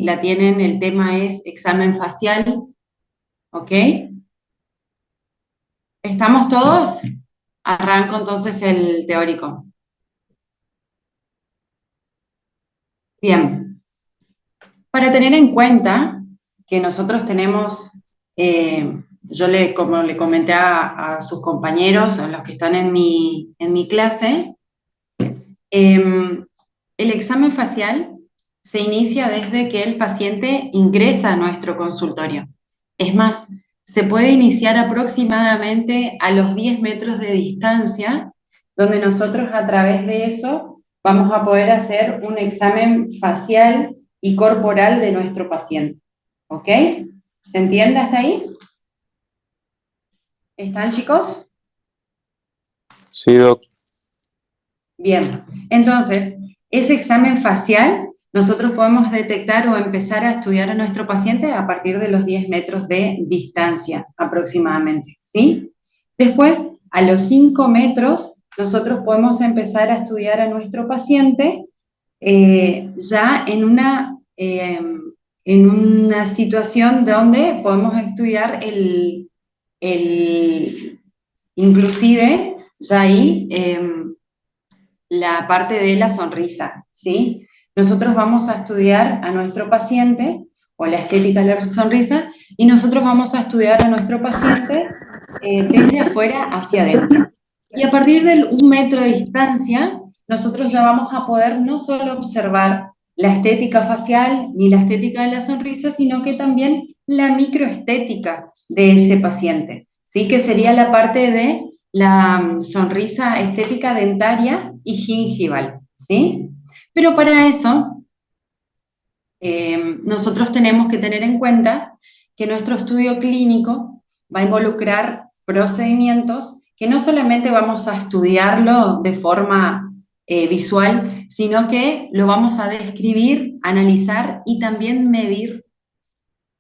la tienen, el tema es examen facial, ¿ok? ¿Estamos todos? Arranco entonces el teórico. Bien, para tener en cuenta que nosotros tenemos, como le comenté a sus compañeros, a los que están en mi clase, el examen facial se inicia desde que el paciente ingresa a nuestro consultorio. Es más, se puede iniciar aproximadamente a los 10 metros de distancia, donde nosotros a través de eso vamos a poder hacer un examen facial y corporal de nuestro paciente. ¿Ok? ¿Se entiende hasta ahí? ¿Están, chicos? Sí, doc. Bien, entonces, ese examen facial nosotros podemos detectar o empezar a estudiar a nuestro paciente a partir de los 10 metros de distancia aproximadamente, ¿sí? Después, a los 5 metros, nosotros podemos empezar a estudiar a nuestro paciente ya en una situación donde podemos estudiar inclusive ya ahí la parte de la sonrisa, ¿sí? Nosotros vamos a estudiar a nuestro paciente, o la estética de la sonrisa, y nosotros vamos a estudiar a nuestro paciente desde afuera hacia adentro. Y a partir de 1 metro de distancia, nosotros ya vamos a poder no solo observar la estética facial ni la estética de la sonrisa, sino que también la microestética de ese paciente, ¿sí? Que sería la parte de la sonrisa estética dentaria y gingival, ¿sí? Pero para eso, nosotros tenemos que tener en cuenta que nuestro estudio clínico va a involucrar procedimientos que no solamente vamos a estudiarlo de forma visual, sino que lo vamos a describir, analizar y también medir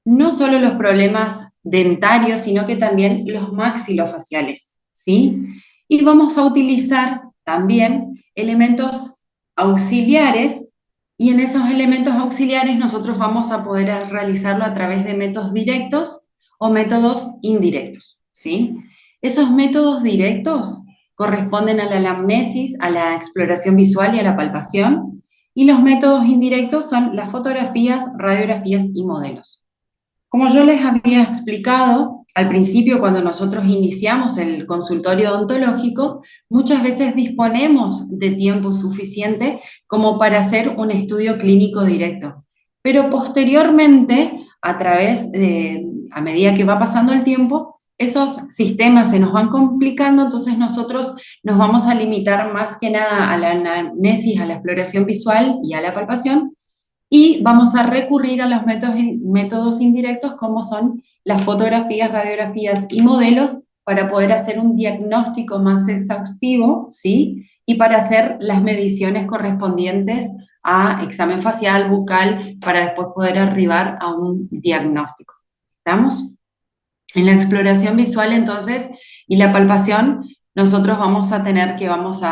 no solo los problemas dentarios, sino que también los maxilofaciales, ¿sí? Y vamos a utilizar también elementos auxiliares, y en esos elementos auxiliares nosotros vamos a poder realizarlo a través de métodos directos o métodos indirectos, ¿sí? Esos métodos directos corresponden a la anamnesis, a la exploración visual y a la palpación, y los métodos indirectos son las fotografías, radiografías y modelos. Como yo les había explicado al principio, cuando nosotros iniciamos el consultorio odontológico, muchas veces disponemos de tiempo suficiente como para hacer un estudio clínico directo. Pero posteriormente, a medida que va pasando el tiempo, esos sistemas se nos van complicando, entonces nosotros nos vamos a limitar más que nada a la anamnesis, a la exploración visual y a la palpación, y vamos a recurrir a los métodos indirectos como son las fotografías, radiografías y modelos para poder hacer un diagnóstico más exhaustivo, ¿sí? Y para hacer las mediciones correspondientes a examen facial, bucal, para después poder arribar a un diagnóstico. ¿Estamos? En la exploración visual, entonces, y la palpación, nosotros vamos a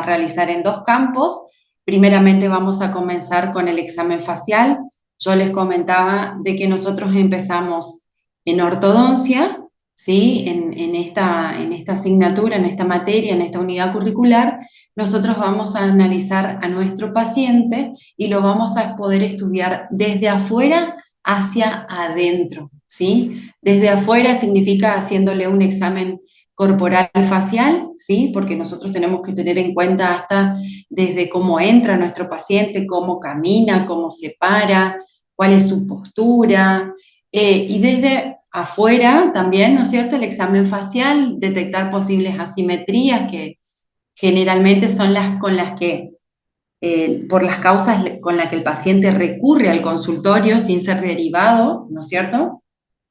realizar en 2 campos. Primeramente vamos a comenzar con el examen facial. Yo les comentaba de que nosotros empezamos en ortodoncia, ¿sí? En esta asignatura, en esta materia, en esta unidad curricular, nosotros vamos a analizar a nuestro paciente y lo vamos a poder estudiar desde afuera hacia adentro, ¿sí? Desde afuera significa haciéndole un examen corporal facial, ¿sí? Porque nosotros tenemos que tener en cuenta hasta desde cómo entra nuestro paciente, cómo camina, cómo se para, cuál es su postura, y desde afuera también, ¿no es cierto?, el examen facial, detectar posibles asimetrías que generalmente son las con las que por las causas con las que el paciente recurre al consultorio sin ser derivado, ¿no es cierto?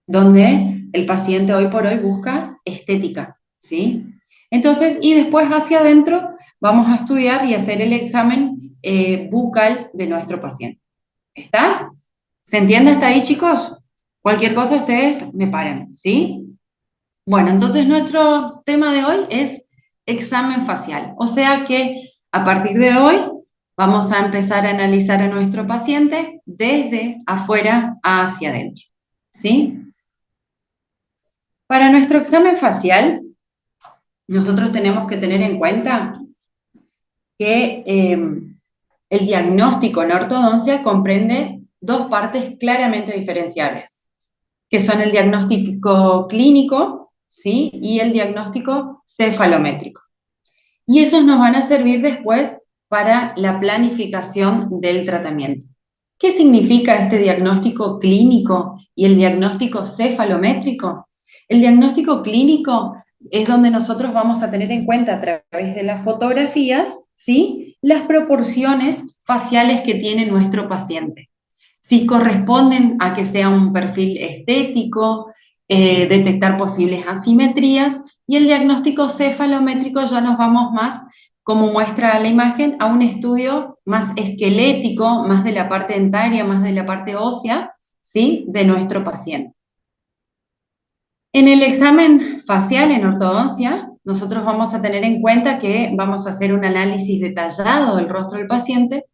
Donde el paciente hoy por hoy busca estética, ¿sí? Entonces, y después hacia adentro vamos a estudiar y hacer el examen bucal de nuestro paciente. ¿Está? ¿Se entiende hasta ahí, chicos? Cualquier cosa ustedes me paren, ¿sí? Bueno, entonces nuestro tema de hoy es examen facial. O sea que a partir de hoy vamos a empezar a analizar a nuestro paciente desde afuera hacia adentro, ¿sí? Para nuestro examen facial, nosotros tenemos que tener en cuenta que el diagnóstico en ortodoncia comprende dos partes claramente diferenciables, que son el diagnóstico clínico, ¿sí? Y el diagnóstico cefalométrico. Y esos nos van a servir después para la planificación del tratamiento. ¿Qué significa este diagnóstico clínico y el diagnóstico cefalométrico? El diagnóstico clínico es donde nosotros vamos a tener en cuenta a través de las fotografías, ¿sí?, las proporciones faciales que tiene nuestro paciente. Si corresponden a que sea un perfil estético, detectar posibles asimetrías, y el diagnóstico cefalométrico ya nos vamos más, como muestra la imagen, a un estudio más esquelético, más de la parte dentaria, más de la parte ósea, ¿sí?, de nuestro paciente. En el examen facial en ortodoncia, nosotros vamos a tener en cuenta que vamos a hacer un análisis detallado del rostro del paciente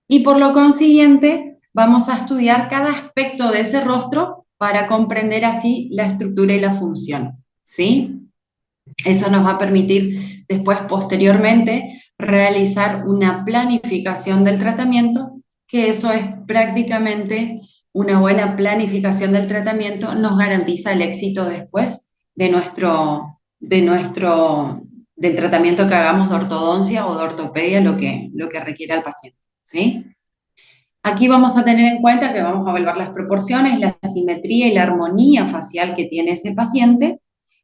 y por lo consiguiente vamos a estudiar cada aspecto de ese rostro para comprender así la estructura y la función, ¿sí? Eso nos va a permitir después, posteriormente, realizar una planificación del tratamiento, que eso es prácticamente una buena planificación del tratamiento, nos garantiza el éxito después del tratamiento que hagamos de ortodoncia o de ortopedia, lo que requiera el paciente, ¿sí? Aquí vamos a tener en cuenta que vamos a evaluar las proporciones, la simetría y la armonía facial que tiene ese paciente,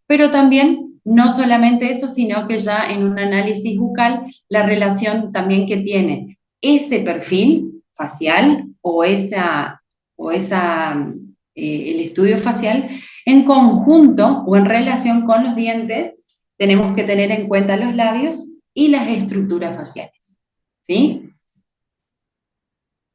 pero también no solamente eso, sino que ya en un análisis bucal, la relación también que tiene ese perfil facial el estudio facial en conjunto o en relación con los dientes, tenemos que tener en cuenta los labios y las estructuras faciales, ¿sí?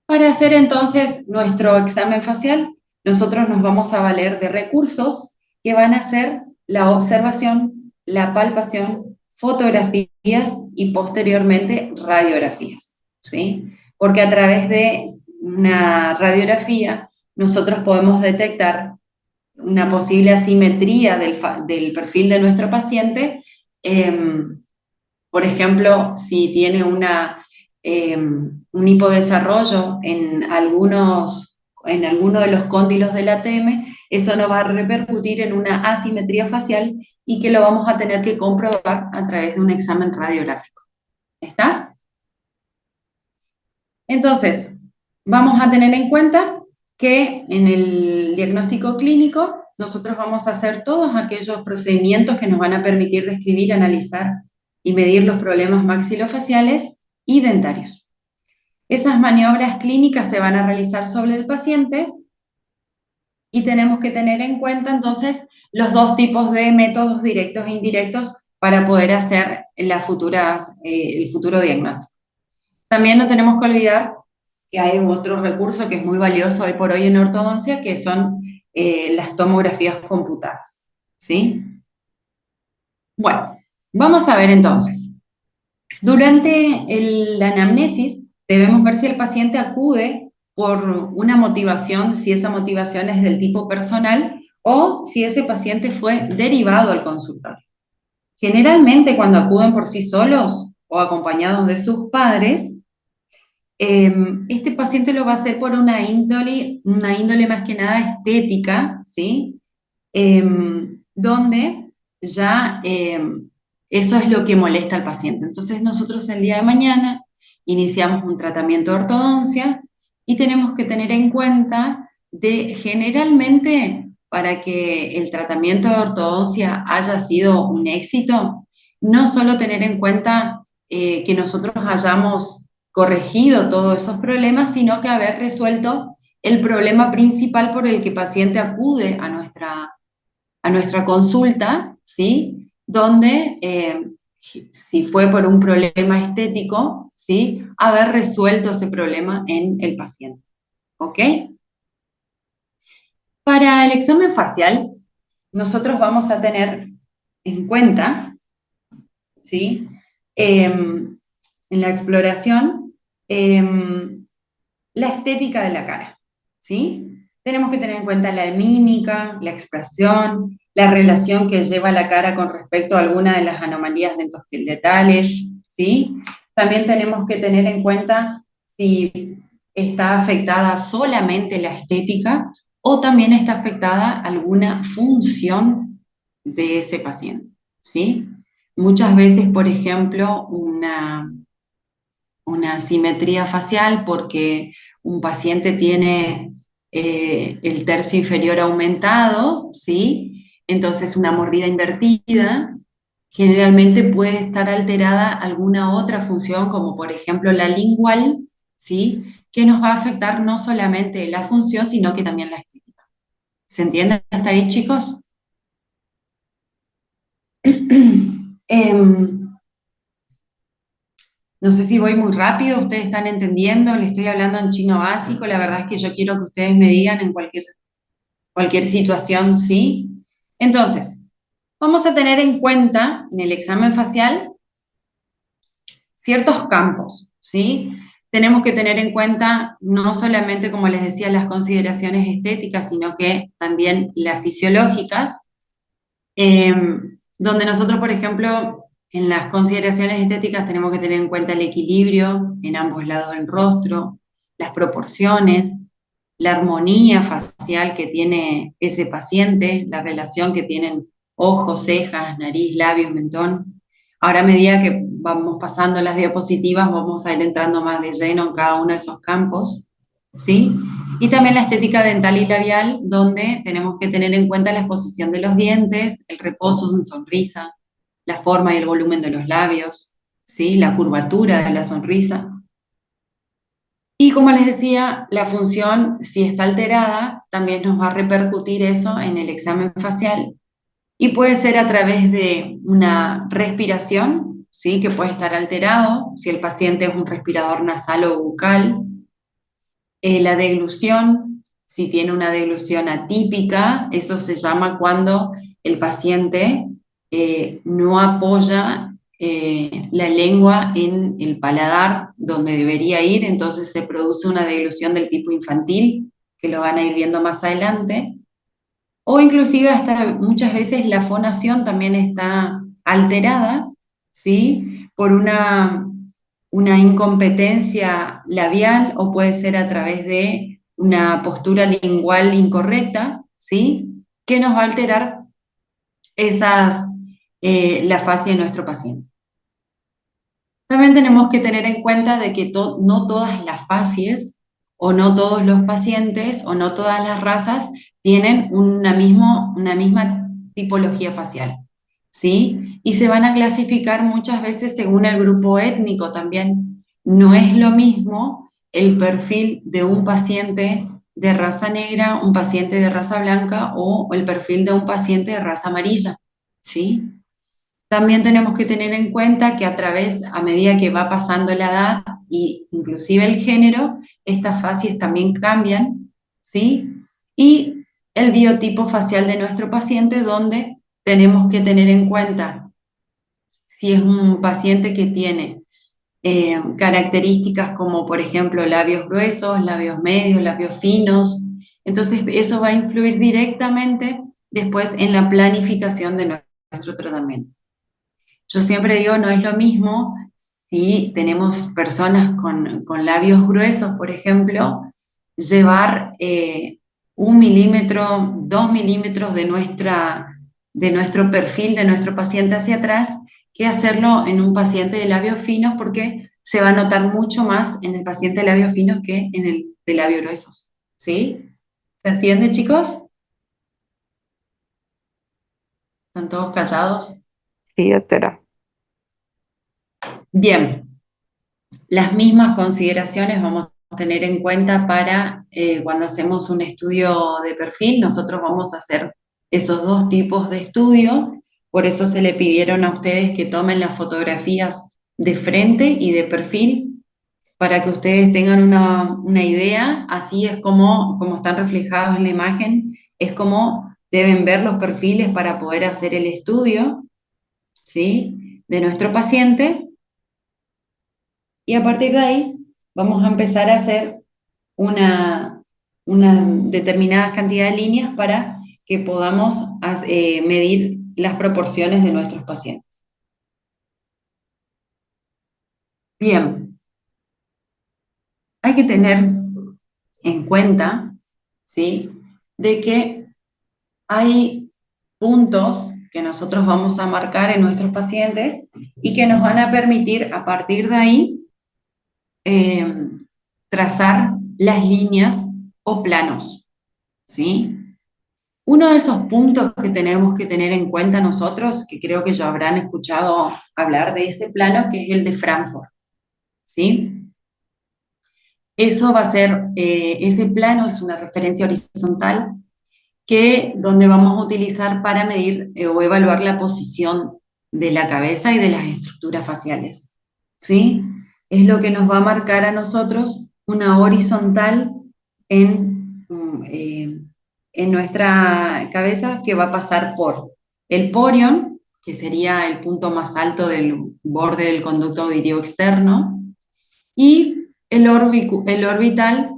Para hacer entonces nuestro examen facial, nosotros nos vamos a valer de recursos que van a ser la observación, la palpación, fotografías y posteriormente radiografías, ¿sí? Porque a través de una radiografía nosotros podemos detectar una posible asimetría del perfil de nuestro paciente. Por ejemplo, si tiene un hipodesarrollo en alguno de los cóndilos del ATM, eso nos va a repercutir en una asimetría facial y que lo vamos a tener que comprobar a través de un examen radiográfico. ¿Está? Entonces, vamos a tener en cuenta que en el diagnóstico clínico nosotros vamos a hacer todos aquellos procedimientos que nos van a permitir describir, analizar y medir los problemas maxilofaciales y dentarios. Esas maniobras clínicas se van a realizar sobre el paciente y tenemos que tener en cuenta entonces los dos tipos de métodos directos e indirectos para poder hacer el futuro diagnóstico. También no tenemos que olvidar que hay otro recurso que es muy valioso hoy por hoy en ortodoncia, que son las tomografías computadas, ¿sí? Bueno, vamos a ver entonces. Durante la anamnesis debemos ver si el paciente acude por una motivación, si esa motivación es del tipo personal o si ese paciente fue derivado al consultorio. Generalmente cuando acuden por sí solos o acompañados de sus padres, este paciente lo va a hacer por una índole más que nada estética, ¿sí? Donde ya eso es lo que molesta al paciente. Entonces nosotros el día de mañana iniciamos un tratamiento de ortodoncia y tenemos que tener en cuenta de generalmente para que el tratamiento de ortodoncia haya sido un éxito, no solo tener en cuenta que nosotros hayamos corregido todos esos problemas, sino que haber resuelto el problema principal por el que el paciente acude a nuestra consulta, ¿sí? Donde, si fue por un problema estético, ¿sí?, haber resuelto ese problema en el paciente, ¿ok? Para el examen facial, nosotros vamos a tener en cuenta, ¿sí?, en la exploración, La estética de la cara, ¿sí? Tenemos que tener en cuenta la mímica, la expresión, la relación que lleva la cara con respecto a alguna de las anomalías dentosqueletales, ¿sí? También tenemos que tener en cuenta si está afectada solamente la estética o también está afectada alguna función de ese paciente, ¿sí? Muchas veces, por ejemplo, una simetría facial porque un paciente tiene el tercio inferior aumentado, ¿sí? Entonces una mordida invertida generalmente puede estar alterada alguna otra función, como por ejemplo la lingual, ¿sí? Que nos va a afectar no solamente la función, sino que también la estética. ¿Se entiende hasta ahí, chicos? Em, No sé si voy muy rápido, ustedes están entendiendo, le estoy hablando en chino básico, la verdad es que yo quiero que ustedes me digan en cualquier situación, ¿sí? Entonces, vamos a tener en cuenta en el examen facial ciertos campos, ¿sí? Tenemos que tener en cuenta no solamente, como les decía, las consideraciones estéticas, sino que también las fisiológicas, eh, donde nosotros, por ejemplo, en las consideraciones estéticas tenemos que tener en cuenta el equilibrio en ambos lados del rostro, las proporciones, la armonía facial que tiene ese paciente, la relación que tienen ojos, cejas, nariz, labios, mentón. Ahora, a medida que vamos pasando las diapositivas, vamos a ir entrando más de lleno en cada uno de esos campos, ¿sí? Y también la estética dental y labial, donde tenemos que tener en cuenta la exposición de los dientes, el reposo en sonrisa, la forma y el volumen de los labios, ¿sí? La curvatura de la sonrisa. Y como les decía, la función, si está alterada, también nos va a repercutir eso en el examen facial y puede ser a través de una respiración, ¿sí? Que puede estar alterado, si el paciente es un respirador nasal o bucal, la deglución, si tiene una deglución atípica, eso se llama cuando el paciente no apoya la lengua en el paladar donde debería ir, entonces se produce una deglución del tipo infantil, que lo van a ir viendo más adelante, o inclusive hasta muchas veces la fonación también está alterada, ¿sí? Por una incompetencia labial o puede ser a través de una postura lingual incorrecta, ¿sí? Que nos va a alterar la fascia de nuestro paciente. También tenemos que tener en cuenta de que no todas las facies o no todos los pacientes o no todas las razas tienen una misma tipología facial, ¿sí? Y se van a clasificar muchas veces según el grupo étnico también. No es lo mismo el perfil de un paciente de raza negra, un paciente de raza blanca o el perfil de un paciente de raza amarilla, ¿sí? También tenemos que tener en cuenta que a medida que va pasando la edad e inclusive el género, estas facies también cambian, ¿sí? Y el biotipo facial de nuestro paciente, donde tenemos que tener en cuenta si es un paciente que tiene características como, por ejemplo, labios gruesos, labios medios, labios finos. Entonces, eso va a influir directamente después en la planificación de nuestro tratamiento. Yo siempre digo, no es lo mismo si tenemos personas con labios gruesos, por ejemplo, llevar 1 milímetro, 2 milímetros de nuestro perfil, de nuestro paciente hacia atrás, que hacerlo en un paciente de labios finos, porque se va a notar mucho más en el paciente de labios finos que en el de labios gruesos. ¿Sí? ¿Se entiende, chicos? ¿Están todos callados? Sí, doctora. Bien. Las mismas consideraciones vamos a tener en cuenta para cuando hacemos un estudio de perfil. Nosotros vamos a hacer esos dos tipos de estudio, por eso se le pidieron a ustedes que tomen las fotografías de frente y de perfil para que ustedes tengan una idea. Así es como están reflejados en la imagen, es como deben ver los perfiles para poder hacer el estudio, ¿sí? De nuestro paciente. Y a partir de ahí vamos a empezar a hacer una determinada cantidad de líneas para que podamos medir las proporciones de nuestros pacientes. Bien, hay que tener en cuenta, ¿sí?, de que hay puntos que nosotros vamos a marcar en nuestros pacientes y que nos van a permitir a partir de ahí eh, trazar las líneas o planos, ¿sí? Uno de esos puntos que tenemos que tener en cuenta nosotros, que creo que ya habrán escuchado hablar de ese plano, que es el de Frankfurt, ¿sí? Eso va a ser, ese plano es una referencia horizontal donde vamos a utilizar para medir o evaluar la posición de la cabeza y de las estructuras faciales, ¿sí? Es lo que nos va a marcar a nosotros una horizontal en nuestra cabeza que va a pasar por el porion, que sería el punto más alto del borde del conducto auditivo externo, y el orbital,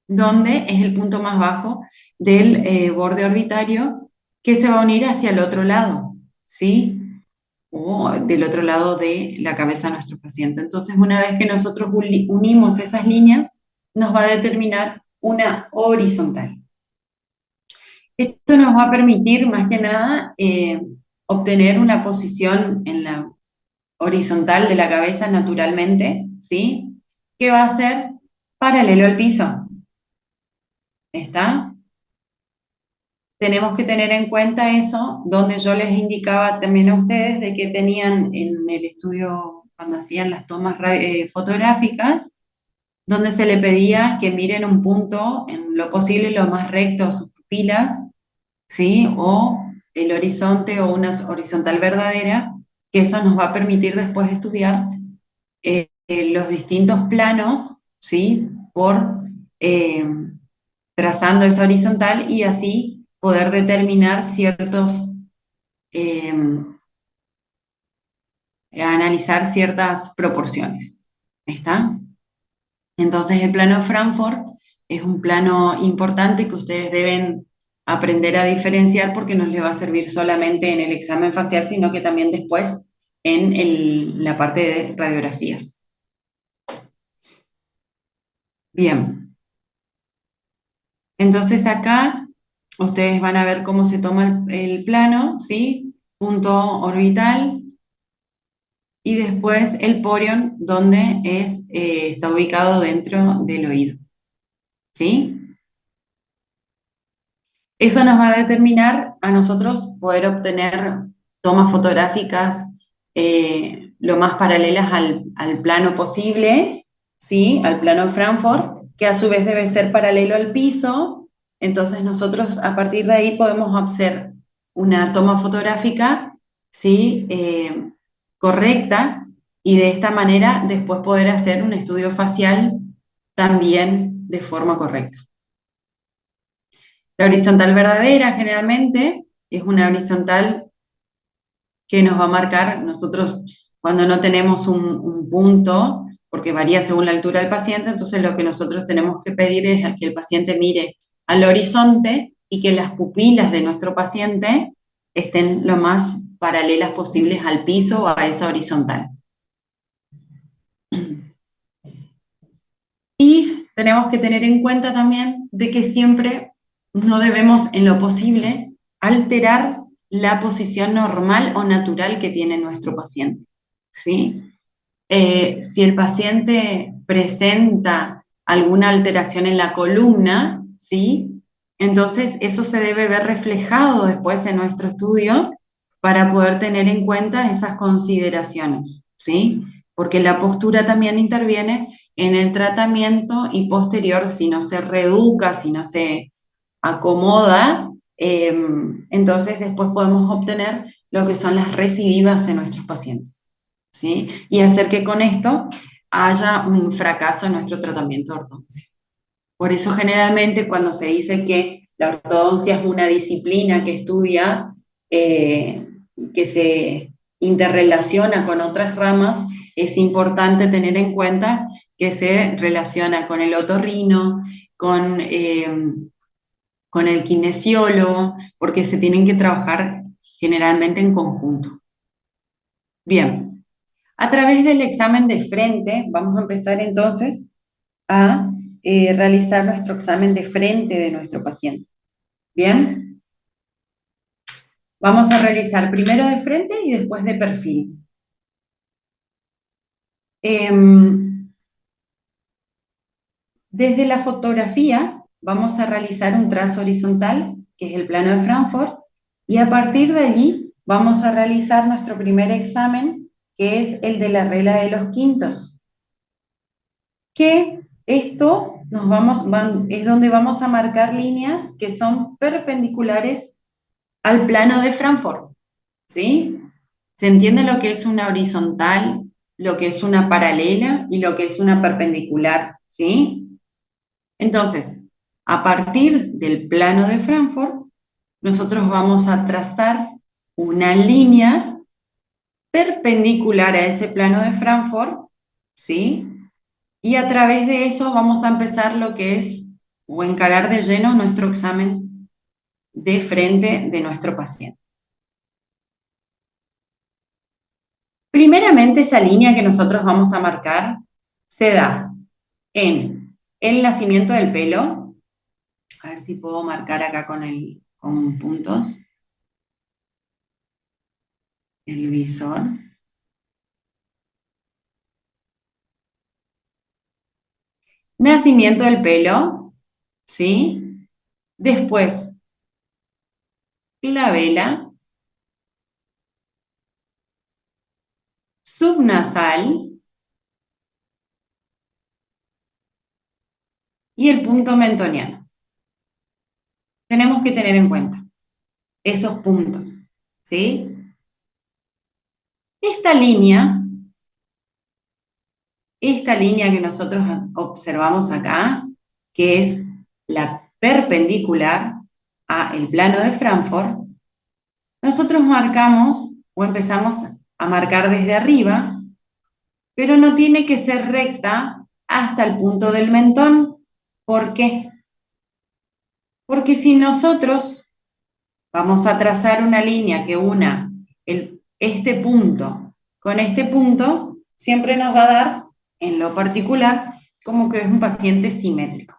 donde es el punto más bajo del borde orbitario que se va a unir hacia el otro lado, ¿sí? O del otro lado de la cabeza de nuestro paciente. Entonces, una vez que nosotros unimos esas líneas, nos va a determinar una horizontal. Esto nos va a permitir, más que nada, obtener una posición en la horizontal de la cabeza naturalmente, ¿sí? Que va a ser paralelo al piso. ¿Está? Tenemos que tener en cuenta eso, donde yo les indicaba también a ustedes de que tenían en el estudio, cuando hacían las tomas fotográficas, donde se le pedía que miren un punto en lo posible lo más recto a sus pupilas, ¿sí? O el horizonte o una horizontal verdadera, que eso nos va a permitir después estudiar los distintos planos, ¿sí? Eh, Trazando esa horizontal y así poder determinar eh, analizar ciertas proporciones. ¿Está? Entonces el plano Frankfurt es un plano importante que ustedes deben aprender a diferenciar porque no les va a servir solamente en el examen facial, sino que también después en la parte de radiografías. Bien, entonces acá ustedes van a ver cómo se toma el plano, ¿sí? Punto orbital y después el porion, donde está ubicado dentro del oído, ¿sí? Eso nos va a determinar a nosotros poder obtener tomas fotográficas lo más paralelas al plano posible, ¿sí? Al plano Frankfurt, que a su vez debe ser paralelo al piso. Entonces nosotros a partir de ahí podemos hacer una toma fotográfica, ¿sí? Correcta, y de esta manera después poder hacer un estudio facial también de forma correcta. La horizontal verdadera generalmente es una horizontal que nos va a marcar nosotros cuando no tenemos un punto, porque varía según la altura del paciente, entonces lo que nosotros tenemos que pedir es que el paciente mire al horizonte y que las pupilas de nuestro paciente estén lo más paralelas posibles al piso o a esa horizontal. Y tenemos que tener en cuenta también de que siempre no debemos, en lo posible, alterar la posición normal o natural que tiene nuestro paciente, ¿sí? Si el paciente presenta alguna alteración en la columna, ¿sí? Entonces eso se debe ver reflejado después en nuestro estudio para poder tener en cuenta esas consideraciones, ¿sí? Porque la postura también interviene en el tratamiento y posterior, si no se reeduca, si no se acomoda, entonces después podemos obtener lo que son las recidivas en nuestros pacientes, ¿sí? Y hacer que con esto haya un fracaso en nuestro tratamiento de ortodoncia. Por eso generalmente cuando se dice que la ortodoncia es una disciplina que estudia, que se interrelaciona con otras ramas, es importante tener en cuenta que se relaciona con el otorrino, con el kinesiólogo, porque se tienen que trabajar generalmente en conjunto. Bien, a través del examen de frente, vamos a empezar entonces a realizar nuestro examen de frente de nuestro paciente. Bien, vamos a realizar primero de frente y después de perfil. Desde la fotografía vamos a realizar un trazo horizontal, que es el plano de Frankfurt, y a partir de allí vamos a realizar nuestro primer examen, que es el de la regla de los quintos. Que esto es donde vamos a marcar líneas que son perpendiculares al plano de Frankfurt, ¿sí? ¿Se entiende lo que es una horizontal, lo que es una paralela y lo que es una perpendicular, ¿sí? Entonces, a partir del plano de Frankfurt, nosotros vamos a trazar una línea perpendicular a ese plano de Frankfurt, ¿sí? Y a través de eso vamos a empezar lo que es, o encarar de lleno nuestro examen de frente de nuestro paciente. Primeramente, esa línea que nosotros vamos a marcar se da en el nacimiento del pelo. A ver si puedo marcar acá con puntos. El visor. Nacimiento del pelo, ¿sí? Después, glabela, subnasal y el punto mentoniano. Tenemos que tener en cuenta esos puntos, ¿sí? Esta línea que nosotros observamos acá, que es la perpendicular al plano de Frankfurt, nosotros marcamos o empezamos a marcar desde arriba, pero no tiene que ser recta hasta el punto del mentón. ¿Por qué? Porque si nosotros vamos a trazar una línea que una este punto con este punto, siempre nos va a dar, en lo particular, como que es un paciente simétrico.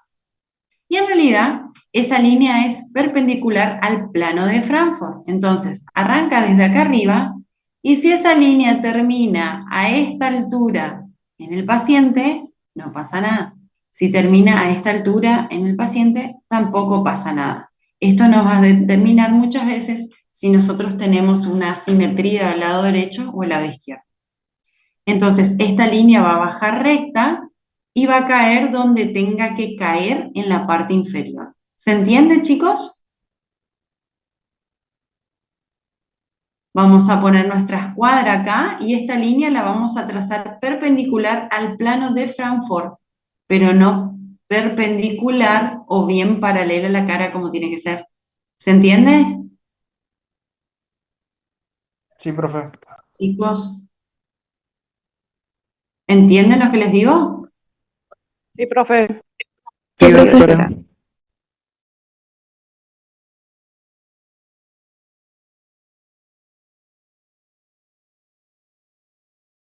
Y en realidad, esa línea es perpendicular al plano de Frankfurt. Entonces, arranca desde acá arriba, y si esa línea termina a esta altura en el paciente, no pasa nada. Si termina a esta altura en el paciente, tampoco pasa nada. Esto nos va a determinar muchas veces si nosotros tenemos una asimetría al lado derecho o al lado izquierdo. Entonces, esta línea va a bajar recta y va a caer donde tenga que caer en la parte inferior. ¿Se entiende, chicos? Vamos a poner nuestra escuadra acá y esta línea la vamos a trazar perpendicular al plano de Frankfurt, pero no perpendicular o bien paralela a la cara como tiene que ser. ¿Se entiende, Sí, profe. chicos? ¿Entienden lo que les digo? Sí, profe. Sí, Sí, profe. doctora.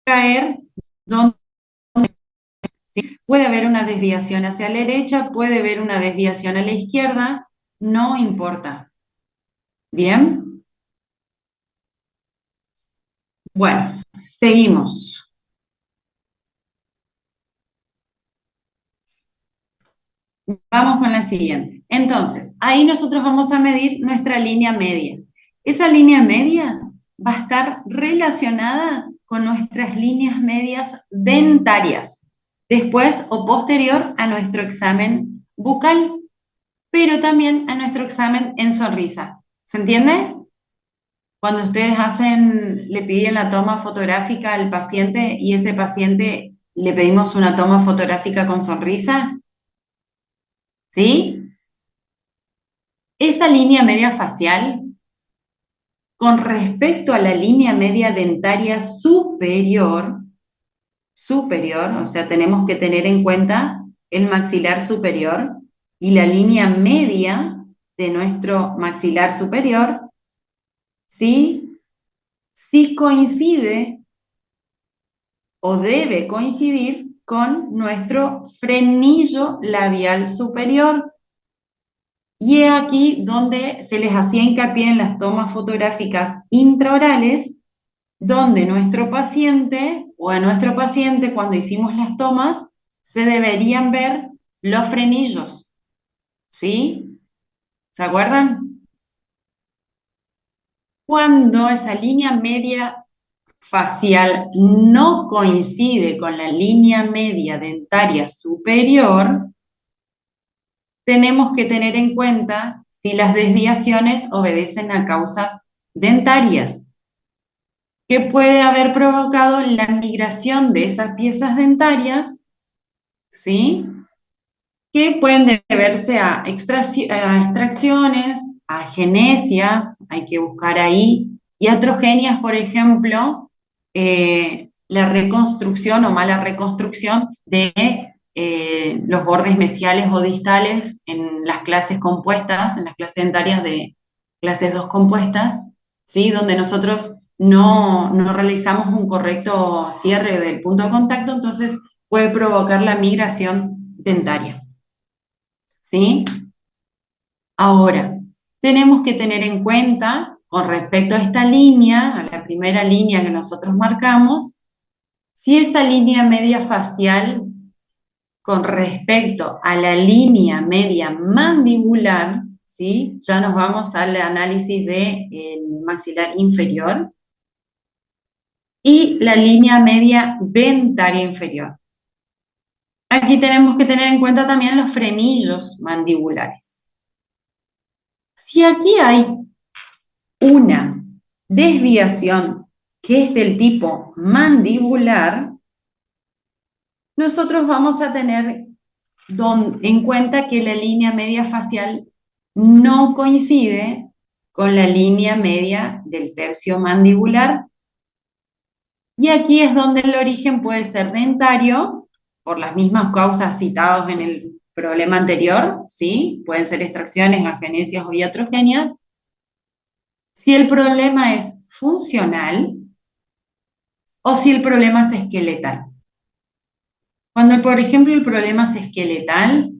Caer donde, ¿sí? Puede haber una desviación hacia la derecha, puede haber una desviación a la izquierda, no importa. ¿Bien? Bueno, seguimos. Vamos con la siguiente. Entonces, ahí nosotros vamos a medir nuestra línea media. Esa línea media va a estar relacionada con nuestras líneas medias dentarias, después o posterior a nuestro examen bucal, pero también a nuestro examen en sonrisa. ¿Se entiende? Cuando ustedes le piden la toma fotográfica al paciente y ese paciente le pedimos una toma fotográfica con sonrisa, ¿sí? Esa línea media facial, con respecto a la línea media dentaria superior, superior, o sea, tenemos que tener en cuenta el maxilar superior y la línea media de nuestro maxilar superior, ¿sí? Si coincide o debe coincidir con nuestro frenillo labial superior. Y es aquí donde se les hacía hincapié en las tomas fotográficas intraorales, donde nuestro paciente o a nuestro paciente cuando hicimos las tomas se deberían ver los frenillos, ¿sí? ¿Se acuerdan? Cuando esa línea media facial no coincide con la línea media dentaria superior, tenemos que tener en cuenta si las desviaciones obedecen a causas dentarias, que puede haber provocado la migración de esas piezas dentarias, ¿sí? Que pueden deberse a extracciones, a genesias, hay que buscar ahí, y atrogenias, por ejemplo, la reconstrucción o mala reconstrucción de los bordes mesiales o distales en las clases compuestas, en las clases dentarias de clases 2 compuestas, ¿sí? Donde nosotros no realizamos un correcto cierre del punto de contacto, entonces puede provocar la migración dentaria. ¿Sí? Ahora, tenemos que tener en cuenta, con respecto a esta línea, a la primera línea que nosotros marcamos, si esa línea media facial con respecto a la línea media mandibular, ¿sí? Ya nos vamos al análisis del maxilar inferior, y la línea media dentaria inferior. Aquí tenemos que tener en cuenta también los frenillos mandibulares. Si aquí hay una desviación que es del tipo mandibular, nosotros vamos a tener en cuenta que la línea media facial no coincide con la línea media del tercio mandibular. Y aquí es donde el origen puede ser dentario, por las mismas causas citadas en el problema anterior, ¿sí? Pueden ser extracciones, agenesias o iatrogenias. Si el problema es funcional o si el problema es esqueletal. Cuando, por ejemplo, el problema es esqueletal,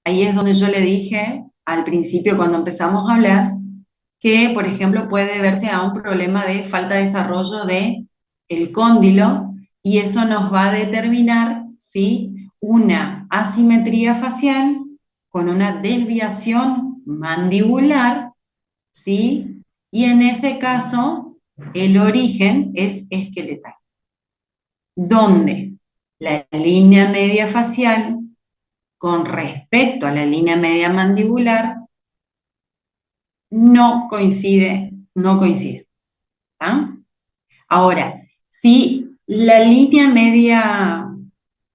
ahí es donde yo le dije al principio cuando empezamos a hablar que, por ejemplo, puede deberse a un problema de falta de desarrollo de el cóndilo y eso nos va a determinar, ¿sí? Una asimetría facial con una desviación mandibular, ¿sí? Y en ese caso, el origen es esqueletal, donde la línea media facial con respecto a la línea media mandibular no coincide, no coincide. ¿Tá? Ahora, si la línea media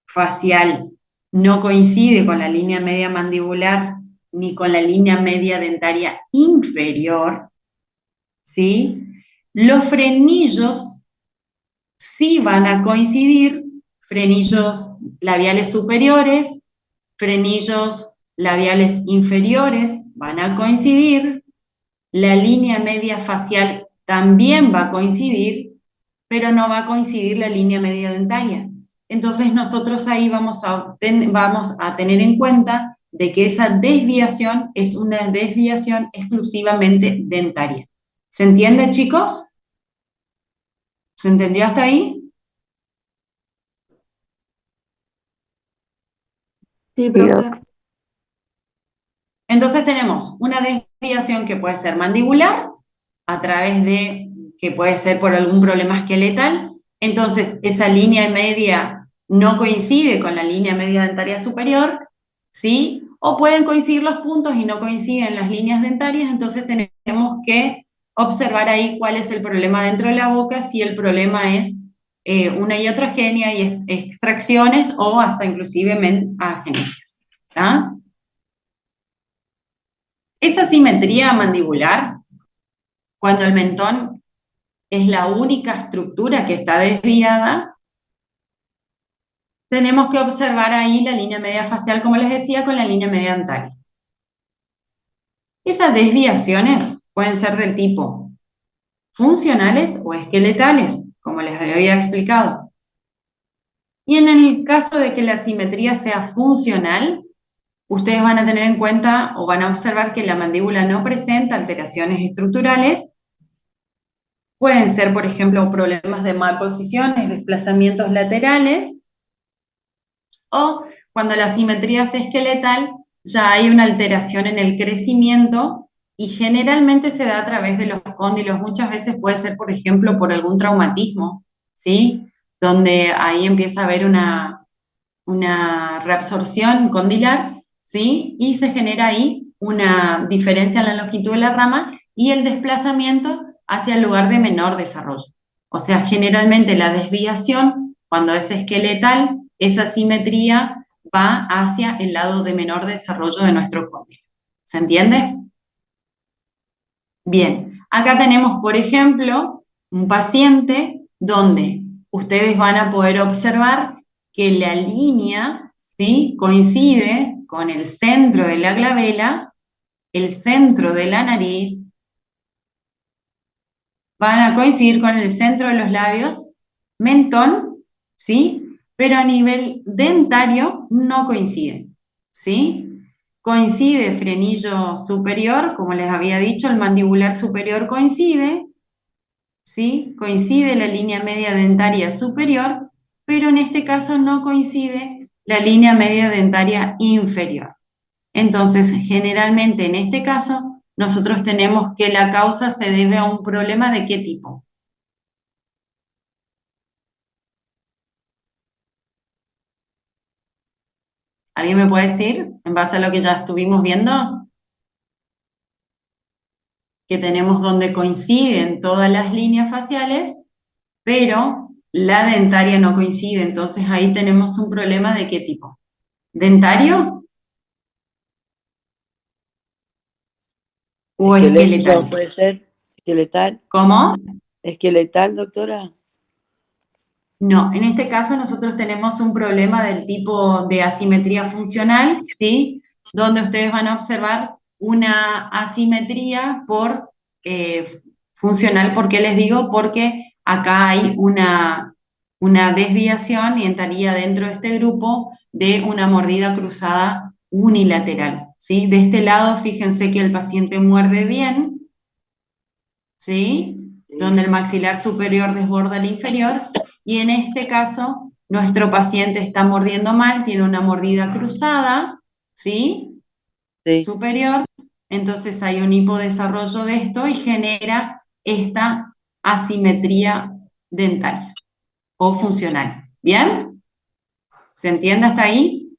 facial no coincide con la línea media mandibular ni con la línea media dentaria inferior, ¿sí? Los frenillos sí van a coincidir, frenillos labiales superiores, frenillos labiales inferiores van a coincidir, la línea media facial también va a coincidir, pero no va a coincidir la línea media dentaria. Entonces nosotros ahí vamos a tener en cuenta de que esa desviación es una desviación exclusivamente dentaria. ¿Se entiende, chicos? ¿Se entendió hasta ahí? Sí, Sí, Doc. profe. Entonces tenemos una desviación que puede ser mandibular, a través de, que puede ser por algún problema esqueletal. Entonces esa línea media no coincide con la línea media dentaria superior, ¿sí? O pueden coincidir los puntos y no coinciden las líneas dentarias, entonces tenemos que observar ahí cuál es el problema dentro de la boca, si el problema es una iatrogenia y extracciones o hasta inclusive agenesias. ¿Tá? Esa simetría mandibular, cuando el mentón es la única estructura que está desviada, tenemos que observar ahí la línea media facial, como les decía, con la línea media dentaria. Esas desviaciones pueden ser del tipo funcionales o esqueletales, como les había explicado. Y en el caso de que la simetría sea funcional, ustedes van a tener en cuenta o van a observar que la mandíbula no presenta alteraciones estructurales. Pueden ser, por ejemplo, problemas de malposiciones, desplazamientos laterales, o cuando la simetría es esqueletal, ya hay una alteración en el crecimiento y generalmente se da a través de los cóndilos. Muchas veces puede ser, por ejemplo, por algún traumatismo, ¿sí? Donde ahí empieza a haber una reabsorción condilar, ¿sí? Y se genera ahí una diferencia en la longitud de la rama y el desplazamiento hacia el lugar de menor desarrollo. O sea, generalmente la desviación, cuando es esqueletal, esa simetría va hacia el lado de menor desarrollo de nuestro cóndilo. ¿Se entiende? Bien, acá tenemos, por ejemplo, un paciente donde ustedes van a poder observar que la línea, ¿sí?, coincide con el centro de la glabela, el centro de la nariz, van a coincidir con el centro de los labios, mentón, ¿sí? Pero a nivel dentario no coinciden, ¿sí? Coincide frenillo superior, como les había dicho, el mandibular superior coincide, ¿sí? Coincide la línea media dentaria superior, pero en este caso no coincide la línea media dentaria inferior. Entonces, generalmente en este caso, nosotros tenemos que la causa se debe a un problema de qué tipo. ¿Alguien me puede decir, en base a lo que ya estuvimos viendo, que tenemos donde coinciden todas las líneas faciales, pero la dentaria no coincide? Entonces ahí tenemos un problema de qué tipo. ¿Dentario o Esquelético esqueletal? puede ser. Esqueletal. ¿Cómo? Esqueletal, doctora. No, en este caso nosotros tenemos un problema del tipo de asimetría funcional, ¿sí? Donde ustedes van a observar una asimetría por funcional. ¿Por qué les digo? Porque acá hay una desviación y entraría dentro de este grupo de una mordida cruzada unilateral, ¿sí? De este lado, fíjense que el paciente muerde bien, ¿sí? Donde Sí, el maxilar superior desborda el inferior, y en este caso nuestro paciente está mordiendo mal, tiene una mordida cruzada, ¿sí? sí, Superior, entonces hay un hipodesarrollo de esto y genera esta asimetría dentaria o funcional. ¿Bien? ¿Se entiende hasta ahí?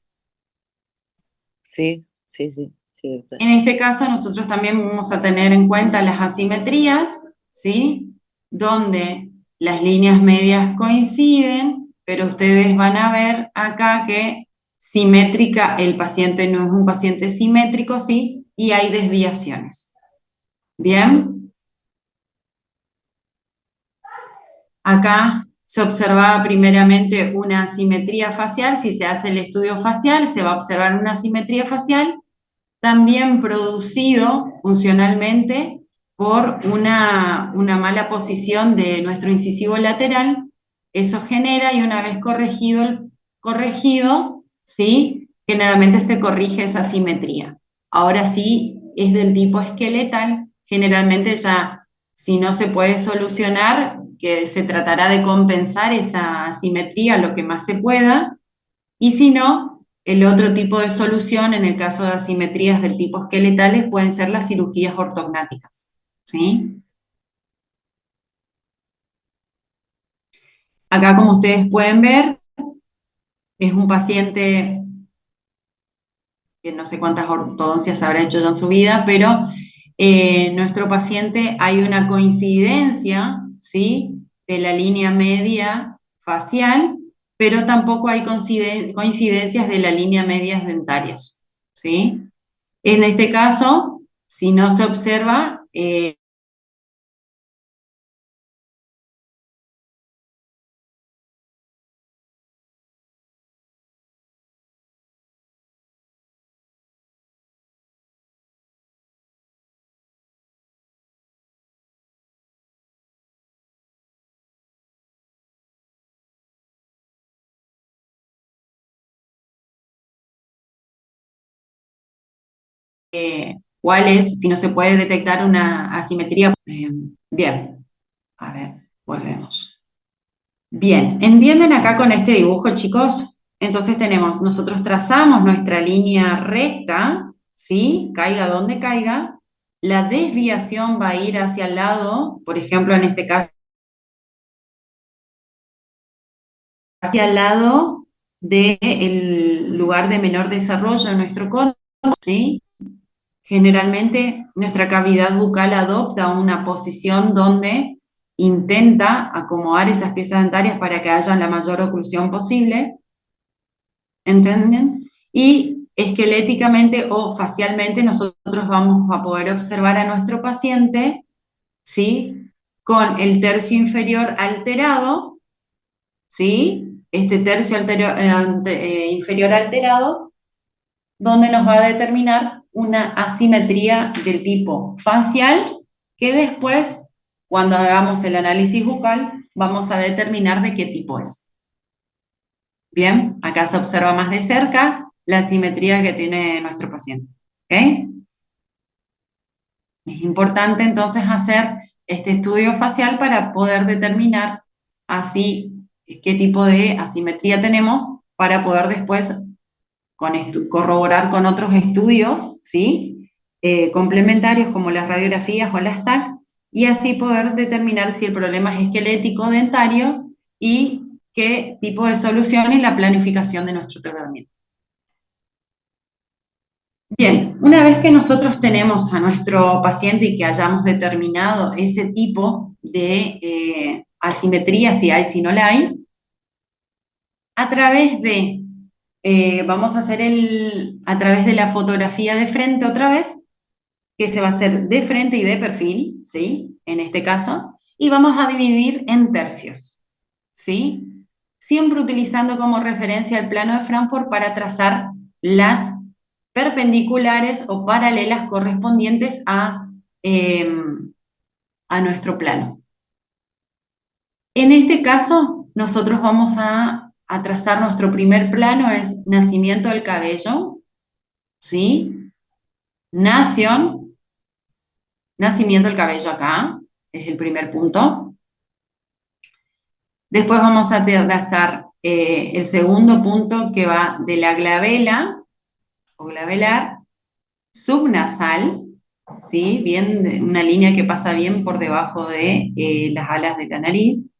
sí, sí, sí, sí, doctora. En este caso, nosotros también vamos a tener en cuenta las asimetrías, ¿sí? Donde las líneas medias coinciden, pero ustedes van a ver acá que simétrica, el paciente no es un paciente simétrico, ¿sí? Y hay desviaciones. Bien, acá se observaba primeramente una asimetría facial. Si se hace el estudio facial, se va a observar una asimetría facial también producido funcionalmente por una mala posición de nuestro incisivo lateral. Eso genera, y una vez corregido, ¿sí? Generalmente se corrige esa simetría. Ahora sí, es del tipo esqueletal, generalmente ya, si no se puede solucionar, que se tratará de compensar esa asimetría lo que más se pueda, y si no, el otro tipo de solución en el caso de asimetrías del tipo esqueletales pueden ser las cirugías ortognáticas, ¿sí? Acá, como ustedes pueden ver, es un paciente que no sé cuántas ortodoncias habrá hecho ya en su vida, pero nuestro paciente hay una coincidencia, ¿sí?, de la línea media facial, pero tampoco hay coincidencias de la línea medias dentarias, ¿sí? En este caso, si no se observa, cuál es, si no se puede detectar una asimetría. Bien, a ver, volvemos. Bien, ¿entienden acá con este dibujo, chicos? Entonces nosotros trazamos nuestra línea recta, ¿sí? Caiga donde caiga. La desviación va a ir hacia el lado, por ejemplo, en este caso, hacia el lado del lugar de menor desarrollo de nuestro cóndilo, ¿sí? Generalmente nuestra cavidad bucal adopta una posición donde intenta acomodar esas piezas dentarias para que haya la mayor oclusión posible, ¿entienden? Y esqueléticamente o facialmente nosotros vamos a poder observar a nuestro paciente, ¿sí? Con el tercio inferior alterado, ¿sí? Este tercio inferior alterado, donde nos va a determinar una asimetría del tipo facial, que después, cuando hagamos el análisis bucal, vamos a determinar de qué tipo es. Bien, acá se observa más de cerca la asimetría que tiene nuestro paciente. ¿Ok? Es importante entonces hacer este estudio facial para poder determinar así qué tipo de asimetría tenemos para poder después corroborar con otros estudios, ¿sí? Complementarios como las radiografías o las TAC, y así poder determinar si el problema es esquelético dentario y qué tipo de solución y la planificación de nuestro tratamiento. Bien, una vez que nosotros tenemos a nuestro paciente y que hayamos determinado ese tipo de asimetría, si hay, si no la hay, a través de vamos a hacer a través de la fotografía de frente otra vez, que se va a hacer de frente y de perfil, ¿sí? En este caso, y vamos a dividir en tercios, ¿sí? Siempre utilizando como referencia el plano de Frankfurt para trazar las perpendiculares o paralelas correspondientes a nuestro plano. En este caso, nosotros vamos a trazar nuestro primer plano, es nacimiento del cabello, ¿sí? Nacimiento del cabello acá, es el primer punto. Después vamos a trazar el segundo punto que va de la glabela o glabelar, subnasal, ¿sí? Bien, una línea que pasa bien por debajo de las alas de la nariz.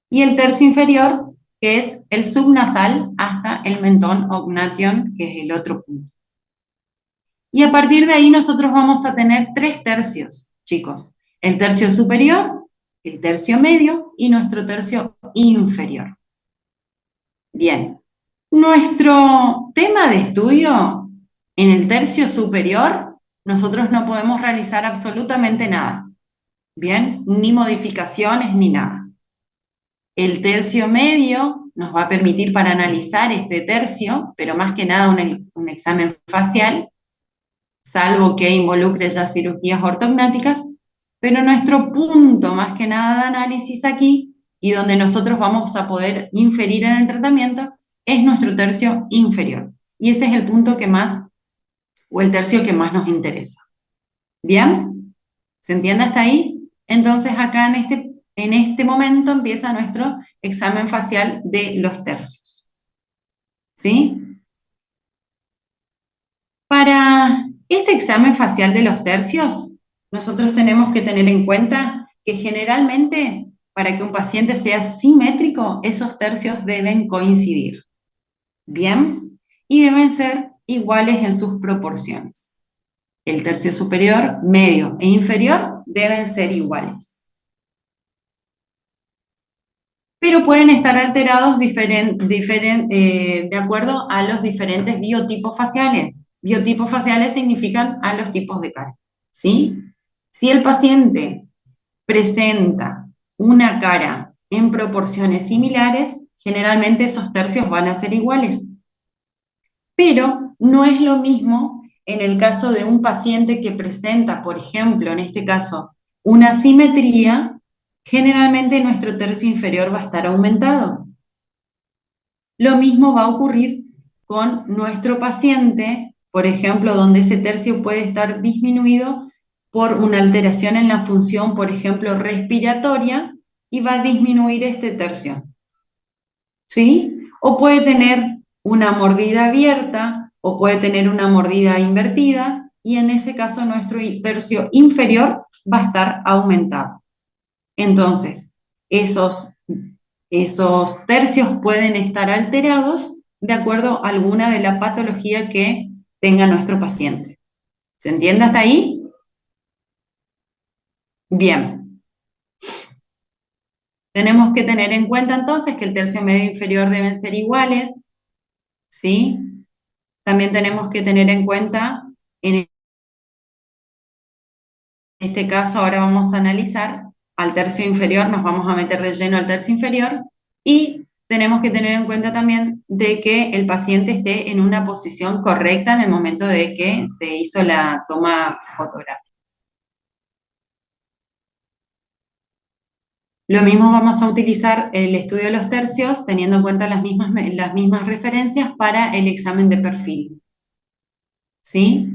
Y el tercio inferior, que es el subnasal hasta el mentón o gnation, que es el otro punto. Y a partir de ahí nosotros vamos a tener 3 tercios, chicos. El tercio superior, el tercio medio y nuestro tercio inferior. Bien, nuestro tema de estudio en el tercio superior, nosotros no podemos realizar absolutamente nada. Bien, ni modificaciones ni nada. El tercio medio nos va a permitir para analizar este tercio, pero más que nada un examen facial, salvo que involucre ya cirugías ortognáticas, pero nuestro punto más que nada de análisis aquí, y donde nosotros vamos a poder inferir en el tratamiento, es nuestro tercio inferior. Y ese es el punto que más, o el tercio que más nos interesa. ¿Bien? ¿Se entiende hasta ahí? Entonces acá en este momento empieza nuestro examen facial de los tercios. ¿Sí? Para este examen facial de los tercios, nosotros tenemos que tener en cuenta que generalmente para que un paciente sea simétrico, esos tercios deben coincidir. ¿Bien? Y deben ser iguales en sus proporciones. El tercio superior, medio e inferior deben ser iguales. Pero pueden estar alterados de acuerdo a los diferentes biotipos faciales. Biotipos faciales significan a los tipos de cara, ¿sí? Si el paciente presenta una cara en proporciones similares, generalmente esos tercios van a ser iguales. Pero no es lo mismo en el caso de un paciente que presenta, por ejemplo, en este caso, una simetría. Generalmente nuestro tercio inferior va a estar aumentado. Lo mismo va a ocurrir con nuestro paciente por ejemplo, donde ese tercio puede estar disminuido por una alteración en la función, por ejemplo, respiratoria, y va a disminuir este tercio, ¿sí? O puede tener una mordida abierta, o puede tener una mordida invertida, y en ese caso nuestro tercio inferior va a estar aumentado. Entonces, esos tercios pueden estar alterados de acuerdo a alguna de la patología que tenga nuestro paciente. ¿Se entiende hasta ahí? Bien. Tenemos que tener en cuenta entonces que el tercio medio e inferior deben ser iguales, ¿sí? También tenemos que tener en cuenta, en este caso ahora vamos a analizar al tercio inferior, nos vamos a meter de lleno al tercio inferior, y tenemos que tener en cuenta también de que el paciente esté en una posición correcta en el momento de que se hizo la toma fotográfica. Lo mismo vamos a utilizar el estudio de los tercios, teniendo en cuenta las mismas referencias para el examen de perfil, ¿sí?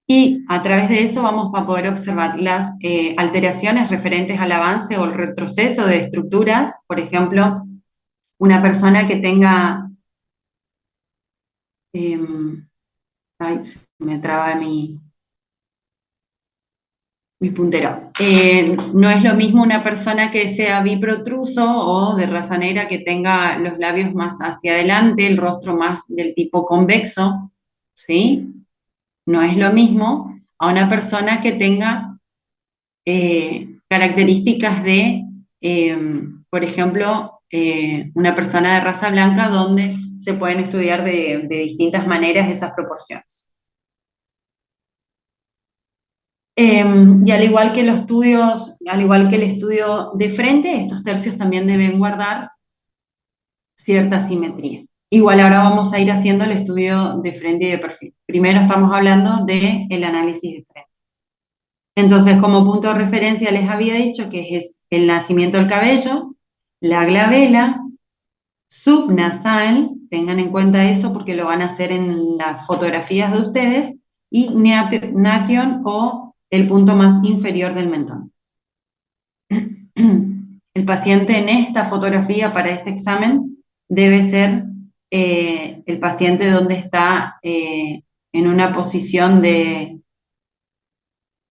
Y a través de eso vamos a poder observar las alteraciones referentes al avance o el retroceso de estructuras. Por ejemplo, una persona que tenga... ay, se me traba mi puntero. No es lo mismo una persona que sea biprotruso o de raza negra que tenga los labios más hacia adelante, el rostro más del tipo convexo, ¿sí? No es lo mismo a una persona que tenga características de, por ejemplo, una persona de raza blanca donde se pueden estudiar de distintas maneras esas proporciones. Y al igual que al igual que el estudio de frente, estos tercios también deben guardar cierta simetría. Igual ahora vamos a ir haciendo el estudio de frente y de perfil. Primero estamos hablando del análisis de frente. Entonces, como punto de referencia les había dicho que es el nacimiento del cabello, la glabela, subnasal, tengan en cuenta eso porque lo van a hacer en las fotografías de ustedes, y nation o el punto más inferior del mentón. El paciente en esta fotografía para este examen debe ser el paciente donde está en una posición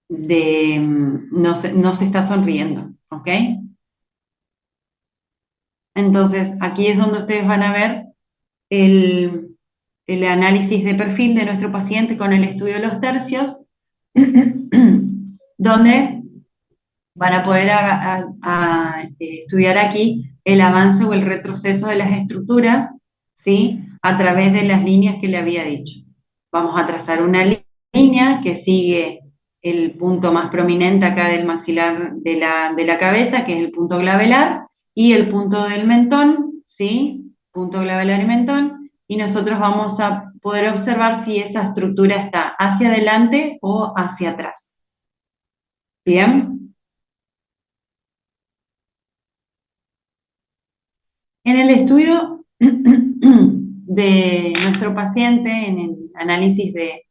no se está sonriendo, ¿ok? Entonces, aquí es donde ustedes van a ver el análisis de perfil de nuestro paciente con el estudio de los tercios, donde van a poder estudiar aquí el avance o el retroceso de las estructuras, ¿sí? A través de las líneas que le había dicho. Vamos a trazar una línea que sigue el punto más prominente acá del maxilar de la cabeza, que es el punto glabelar, y el punto del mentón, ¿sí? Punto glabelar y mentón, y nosotros vamos a poder observar si esa estructura está hacia adelante o hacia atrás. ¿Bien? En el estudio de nuestro paciente, en el análisis de...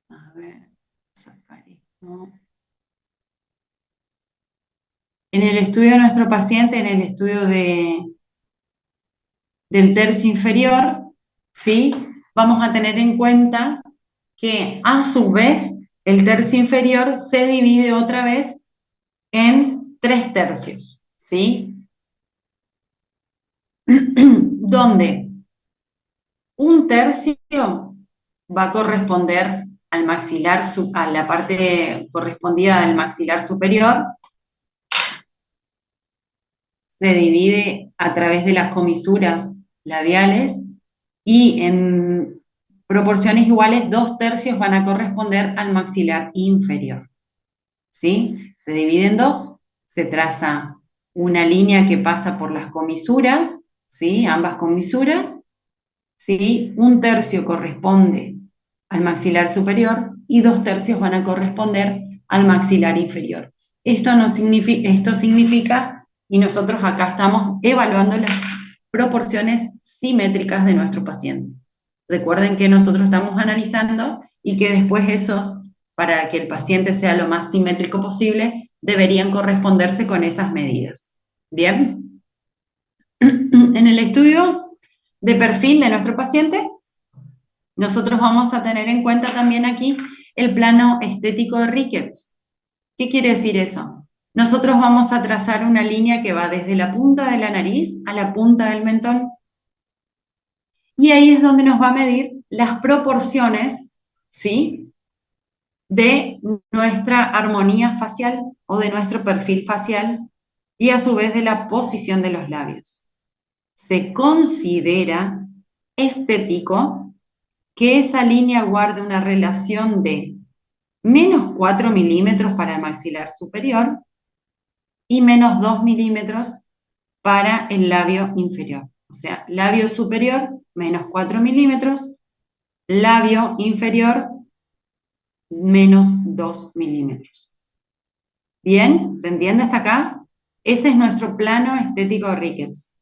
A ver, sacar esto. En el estudio de nuestro paciente, en el estudio del tercio inferior, ¿sí? Vamos a tener en cuenta que a su vez el tercio inferior se divide otra vez en 3 tercios, ¿sí? Donde un tercio va a corresponder al maxilar, a la parte correspondida del maxilar superior, se divide a través de las comisuras labiales, y en proporciones iguales 2 tercios van a corresponder al maxilar inferior, ¿sí? Se divide en 2, se traza una línea que pasa por las comisuras, ¿sí? Ambas comisuras, ¿sí? Un tercio corresponde al maxilar superior y 2 tercios van a corresponder al maxilar inferior. Esto significa, y nosotros acá estamos evaluando las proporciones simétricas de nuestro paciente. Recuerden que nosotros estamos analizando y que después esos, para que el paciente sea lo más simétrico posible, deberían corresponderse con esas medidas. ¿Bien? En el estudio de perfil de nuestro paciente, nosotros vamos a tener en cuenta también aquí el plano estético de Ricketts. ¿Qué quiere decir eso? Nosotros vamos a trazar una línea que va desde la punta de la nariz a la punta del mentón. Y ahí es donde nos va a medir las proporciones, ¿sí?, de nuestra armonía facial o de nuestro perfil facial y a su vez de la posición de los labios. Se considera estético que esa línea guarde una relación de menos 4 milímetros para el maxilar superior y menos 2 milímetros para el labio inferior. O sea, labio superior, menos 4 milímetros, labio inferior, menos 2 milímetros. ¿Bien? ¿Se entiende hasta acá? Ese es nuestro plano estético de Ricketts.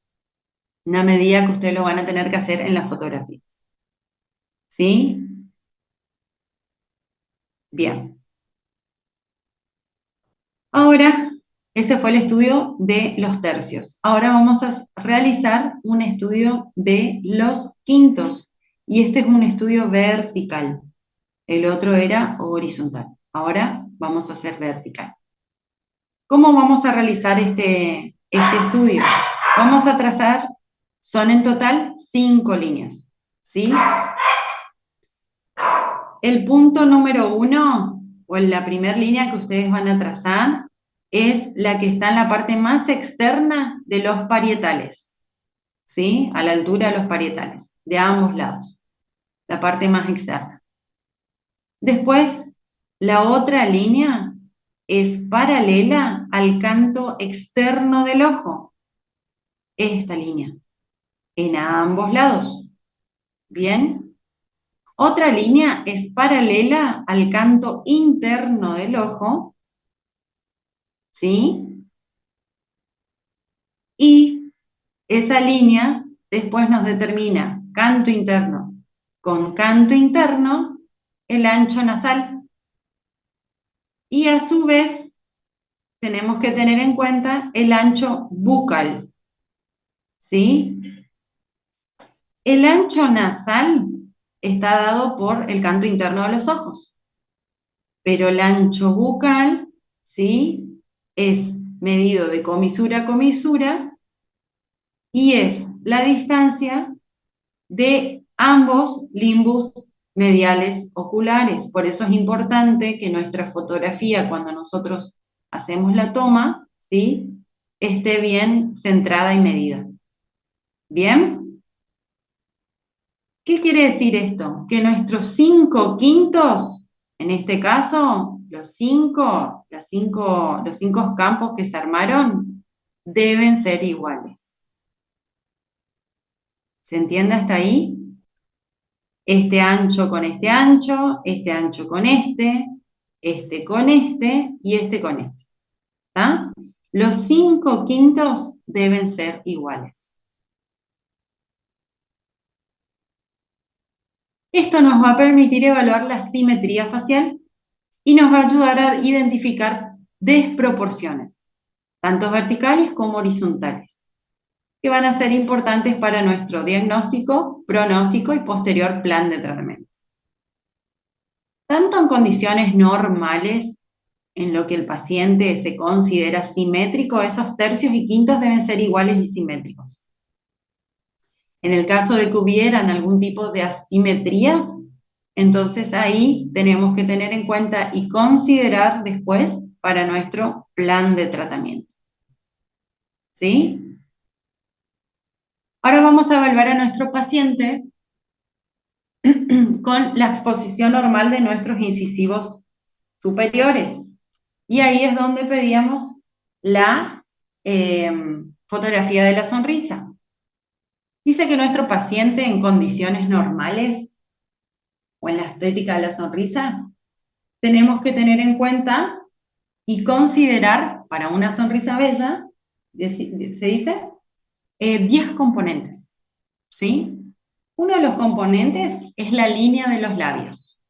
Una medida que ustedes lo van a tener que hacer en las fotografías. ¿Sí? Bien. Ahora, ese fue el estudio de los tercios. Ahora vamos a realizar un estudio de los quintos. Y este es un estudio vertical. El otro era horizontal. Ahora vamos a hacer vertical. ¿Cómo vamos a realizar este estudio? Vamos a trazar, son en total 5 líneas, ¿sí? El punto número 1, o en la primera línea que ustedes van a trazar, es la que está en la parte más externa de los parietales, ¿sí? A la altura de los parietales, de ambos lados, la parte más externa. Después, la otra línea es paralela al canto externo del ojo, esta línea, en ambos lados. ¿Bien? Otra línea es paralela al canto interno del ojo, ¿sí? Y esa línea después nos determina canto interno con canto interno, el ancho nasal. Y a su vez tenemos que tener en cuenta el ancho bucal, ¿sí? El ancho nasal está dado por el canto interno de los ojos, pero el ancho bucal, ¿sí?, es medido de comisura a comisura y es la distancia de ambos limbus mediales oculares. Por eso es importante que nuestra fotografía, cuando nosotros hacemos la toma, ¿sí?, esté bien centrada y medida. ¿Bien? ¿Qué quiere decir esto? Que nuestros 5 quintos, en este caso, los cinco campos que se armaron, deben ser iguales. ¿Se entiende hasta ahí? Este ancho con este ancho con este con este y este con este. ¿Está? Los 5 quintos deben ser iguales. Esto nos va a permitir evaluar la simetría facial y nos va a ayudar a identificar desproporciones, tanto verticales como horizontales, que van a ser importantes para nuestro diagnóstico, pronóstico y posterior plan de tratamiento. Tanto en condiciones normales, en lo que el paciente se considera simétrico, esos tercios y quintos deben ser iguales y simétricos. En el caso de que hubieran algún tipo de asimetrías, entonces ahí tenemos que tener en cuenta y considerar después para nuestro plan de tratamiento. ¿Sí? Ahora vamos a evaluar a nuestro paciente con la exposición normal de nuestros incisivos superiores. Y ahí es donde pedíamos la fotografía de la sonrisa. Dice que nuestro paciente en condiciones normales o en la estética de la sonrisa, tenemos que tener en cuenta y considerar para una sonrisa bella, se dice, 10 componentes, ¿sí? Uno de los componentes es la línea de los labios.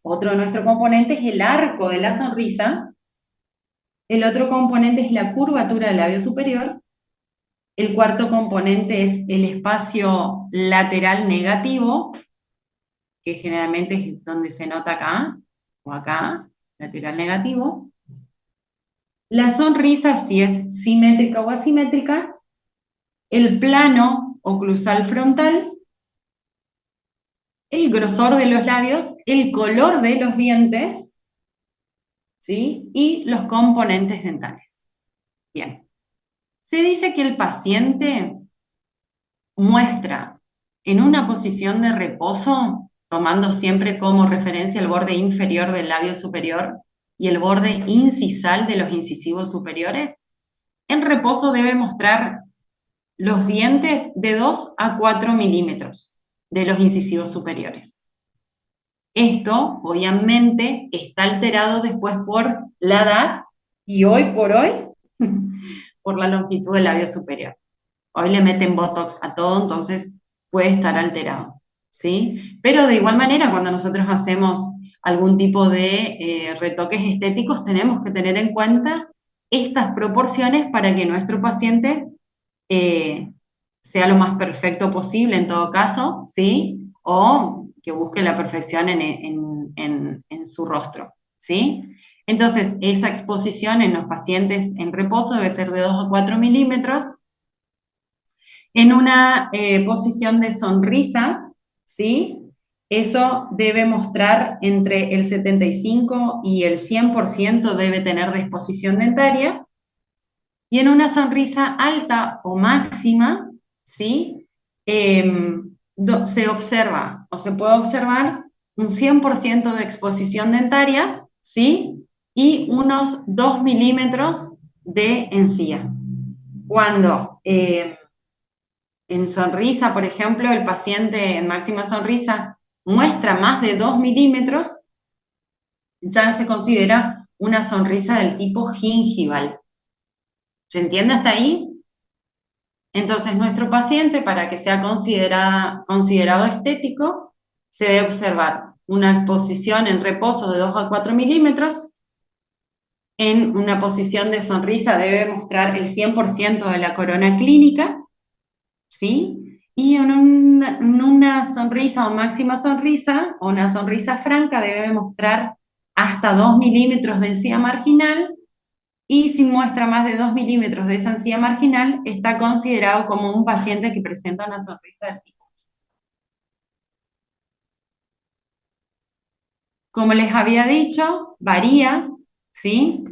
Otro de nuestros componentes es el arco de la sonrisa. El otro componente es la curvatura del labio superior. El cuarto componente es el espacio lateral negativo, que generalmente es donde se nota acá o acá, lateral negativo. La sonrisa, si es simétrica o asimétrica. El plano oclusal frontal. El grosor de los labios, el color de los dientes, ¿sí? Y los componentes dentales. Bien. Se dice que el paciente muestra en una posición de reposo, tomando siempre como referencia el borde inferior del labio superior y el borde incisal de los incisivos superiores, en reposo debe mostrar los dientes de 2 a 4 milímetros de los incisivos superiores. Esto, obviamente, está alterado después por la edad y hoy por hoy por la longitud del labio superior. Hoy le meten Botox a todo, entonces puede estar alterado, ¿sí? Pero de igual manera, cuando nosotros hacemos algún tipo de retoques estéticos, tenemos que tener en cuenta estas proporciones para que nuestro paciente sea lo más perfecto posible en todo caso, ¿sí? O que busque la perfección en su rostro, ¿sí? Entonces, esa exposición en los pacientes en reposo debe ser de 2 a 4 milímetros. En una posición de sonrisa, ¿sí? Eso debe mostrar entre el 75 y el 100% debe tener de exposición dentaria. Y en una sonrisa alta o máxima, ¿sí? Se observa o se puede observar un 100% de exposición dentaria, ¿sí? Y unos 2 milímetros de encía. Cuando en sonrisa, por ejemplo, el paciente en máxima sonrisa muestra más de 2 milímetros, ya se considera una sonrisa del tipo gingival. ¿Se entiende hasta ahí? Entonces, nuestro paciente, para que sea considerado estético, se debe observar una exposición en reposo de 2 a 4 milímetros. En una posición de sonrisa debe mostrar el 100% de la corona clínica, ¿sí? Y en una sonrisa o máxima sonrisa, o una sonrisa franca, debe mostrar hasta 2 milímetros de encía marginal. Y si muestra más de 2 milímetros de esa encía marginal, está considerado como un paciente que presenta una sonrisa del tipo. Como les había dicho, varía, ¿sí?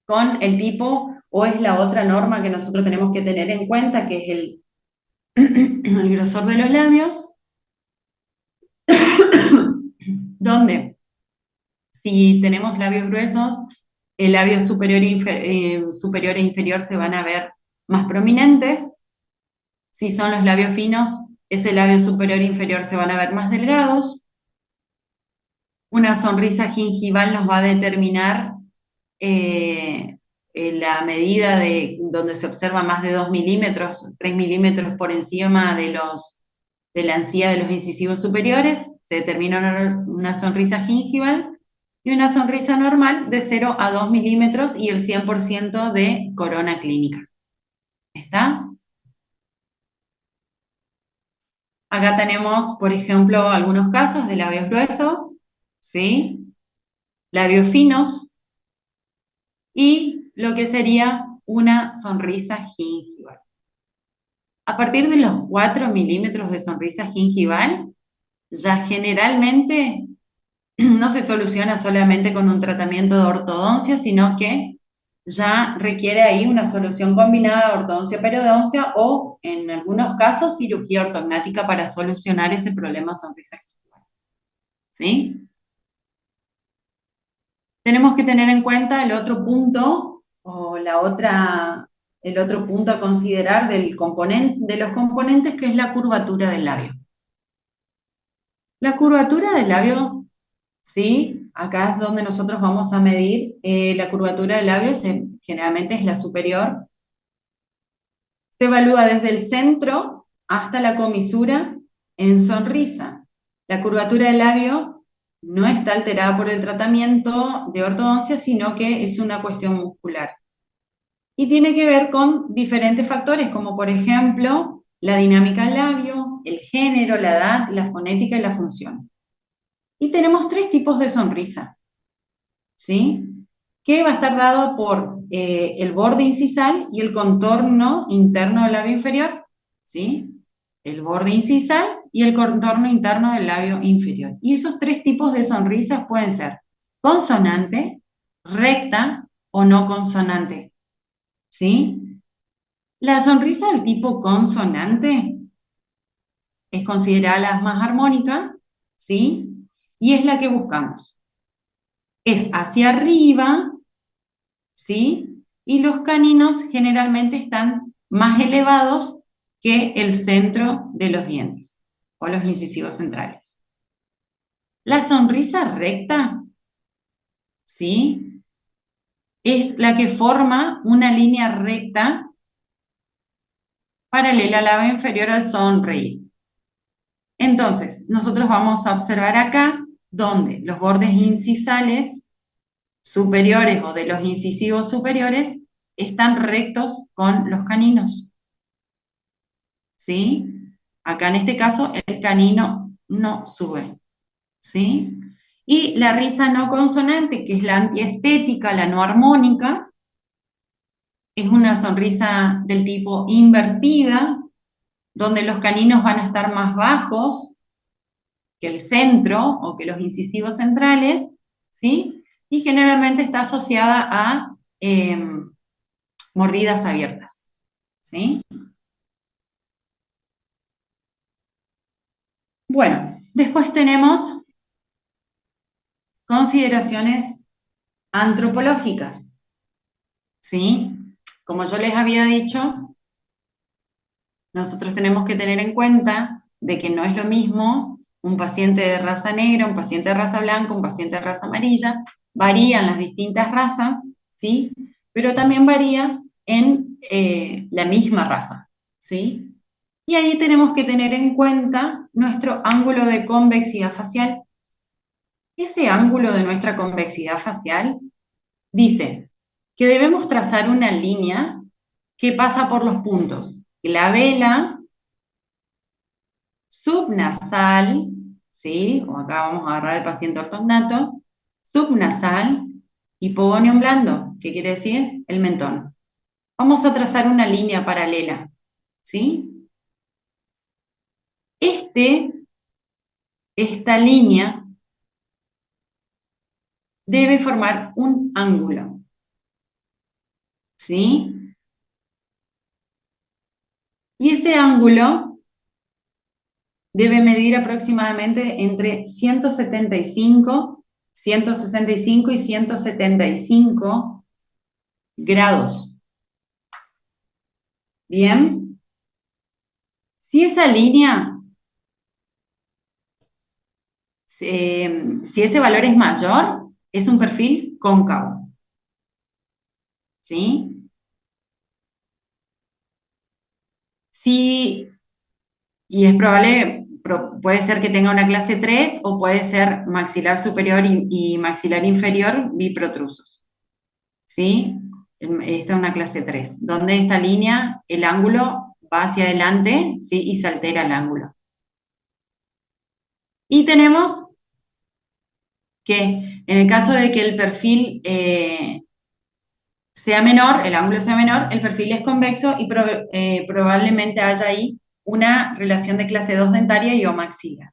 Con el tipo, o es la otra norma que nosotros tenemos que tener en cuenta, que es el grosor de los labios, donde si tenemos labios gruesos, el labio superior e inferior se van a ver más prominentes. Si son los labios finos, ese labio superior e inferior se van a ver más delgados. Una sonrisa gingival nos va a determinar la medida de donde se observa más de 2 milímetros, 3 milímetros por encima de la encía de los incisivos superiores. Se determina una sonrisa gingival y una sonrisa normal de 0 a 2 milímetros y el 100% de corona clínica. ¿Está? Acá tenemos, por ejemplo, algunos casos de labios gruesos, ¿sí? Labios finos y lo que sería una sonrisa gingival. A partir de los 4 milímetros de sonrisa gingival, ya generalmente no se soluciona solamente con un tratamiento de ortodoncia, sino que ya requiere ahí una solución combinada de ortodoncia-periodoncia o, en algunos casos, cirugía ortognática para solucionar ese problema sonrisa gingival. ¿Sí? Tenemos que tener en cuenta el otro punto, o el otro punto a considerar de los componentes, que es la curvatura del labio. La curvatura del labio, ¿sí? Acá es donde nosotros vamos a medir la curvatura del labio, generalmente es la superior. Se evalúa desde el centro hasta la comisura en sonrisa. La curvatura del labio no está alterada por el tratamiento de ortodoncia, sino que es una cuestión muscular. Y tiene que ver con diferentes factores, como por ejemplo, la dinámica del labio, el género, la edad, la fonética y la función. Y tenemos 3 tipos de sonrisa, ¿sí? Que va a estar dado por el borde incisal y el contorno interno del labio inferior, ¿sí? El borde incisal y el contorno interno del labio inferior. Y esos 3 tipos de sonrisas pueden ser consonante, recta o no consonante, ¿sí? La sonrisa del tipo consonante es considerada la más armónica, ¿sí? Y es la que buscamos. Es hacia arriba, ¿sí? Y los caninos generalmente están más elevados que el centro de los dientes o los incisivos centrales. La sonrisa recta, ¿sí? Es la que forma una línea recta paralela al labio inferior al sonreír. Entonces, nosotros vamos a observar acá donde los bordes incisales superiores o de los incisivos superiores están rectos con los caninos, ¿sí? Acá en este caso el canino no sube, ¿sí? Y la risa no consonante, que es la antiestética, la no armónica, es una sonrisa del tipo invertida, donde los caninos van a estar más bajos que el centro o que los incisivos centrales, ¿sí? Y generalmente está asociada a mordidas abiertas, ¿sí? Bueno, después tenemos consideraciones antropológicas, ¿sí? Como yo les había dicho, nosotros tenemos que tener en cuenta de que no es lo mismo un paciente de raza negra, un paciente de raza blanca, un paciente de raza amarilla, varían las distintas razas, ¿sí? Pero también varía en la misma raza, ¿sí? Y ahí tenemos que tener en cuenta nuestro ángulo de convexidad facial. Ese ángulo de nuestra convexidad facial dice que debemos trazar una línea que pasa por los puntos glabela, subnasal, ¿sí? O acá vamos a agarrar el paciente ortognato, subnasal, hipogonium blando, ¿qué quiere decir? El mentón. Vamos a trazar una línea paralela, ¿sí? Esta línea debe formar un ángulo, ¿sí? Y ese ángulo debe medir aproximadamente entre 165 y 175 grados. Bien. Si esa línea, si ese valor es mayor, es un perfil cóncavo, ¿sí? Sí, y es probable, puede ser que tenga una clase 3 o puede ser maxilar superior y maxilar inferior biprotrusos, ¿sí? Esta es una clase 3, donde esta línea, el ángulo va hacia adelante, ¿sí? Y se altera el ángulo. Y tenemos que en el caso de que el perfil sea menor, el ángulo sea menor, el perfil es convexo y probablemente haya ahí una relación de clase 2 dentaria y o maxila.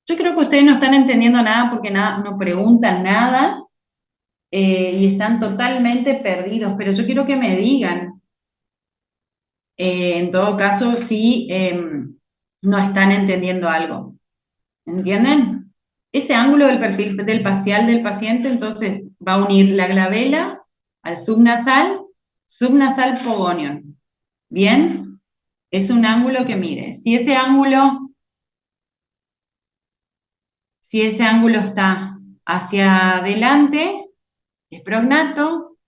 Yo creo que ustedes no están entendiendo nada porque no preguntan nada y están totalmente perdidos, pero yo quiero que me digan, en todo caso, si no están entendiendo algo. ¿Entienden? Ese ángulo del perfil del facial del paciente, entonces, va a unir la glabela al subnasal, subnasal pogonion. ¿Bien? Es un ángulo que mide. Si ese ángulo está hacia adelante, es prognato,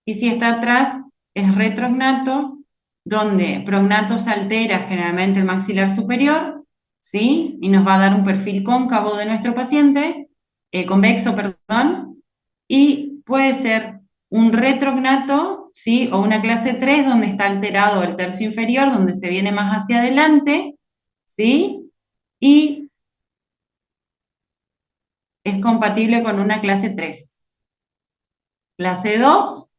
y si está atrás, es retrognato, donde prognato se altera generalmente el maxilar superior, ¿sí? Y nos va a dar un perfil cóncavo de nuestro paciente, convexo, perdón, y puede ser un retrognato, ¿sí? O una clase 3 donde está alterado el tercio inferior, donde se viene más hacia adelante, ¿sí? Y es compatible con una clase 3. Clase 2,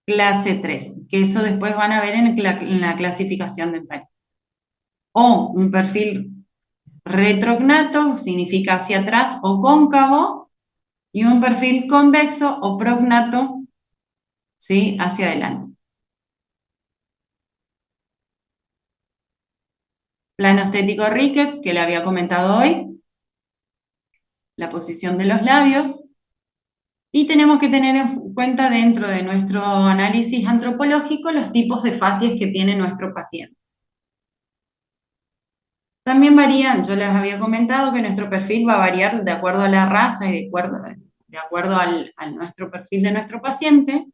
clase 3, que eso después van a ver en la clasificación dental. O un perfil retrognato, significa hacia atrás o cóncavo, y un perfil convexo o prognato, ¿sí? Hacia adelante. Plano estético Rickett, que le había comentado hoy, la posición de los labios, y tenemos que tener en cuenta dentro de nuestro análisis antropológico los tipos de facies que tiene nuestro paciente. También varían, yo les había comentado que nuestro perfil va a variar de acuerdo a la raza y de acuerdo al nuestro perfil de nuestro paciente.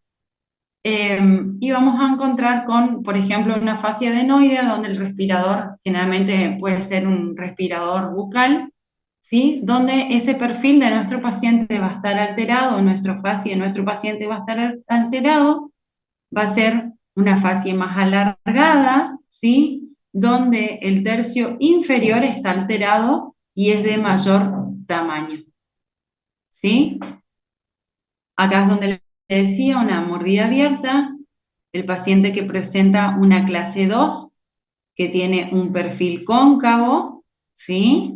Y vamos a encontrar con, por ejemplo, una fascia adenoidea donde el respirador generalmente puede ser un respirador bucal, ¿sí? Donde ese perfil de nuestro paciente va a estar alterado, nuestra fascia de nuestro paciente va a estar alterado, va a ser una fascia más alargada, ¿sí? Donde el tercio inferior está alterado y es de mayor tamaño, ¿sí? Acá es donde le decía una mordida abierta, el paciente que presenta una clase 2, que tiene un perfil cóncavo, ¿sí?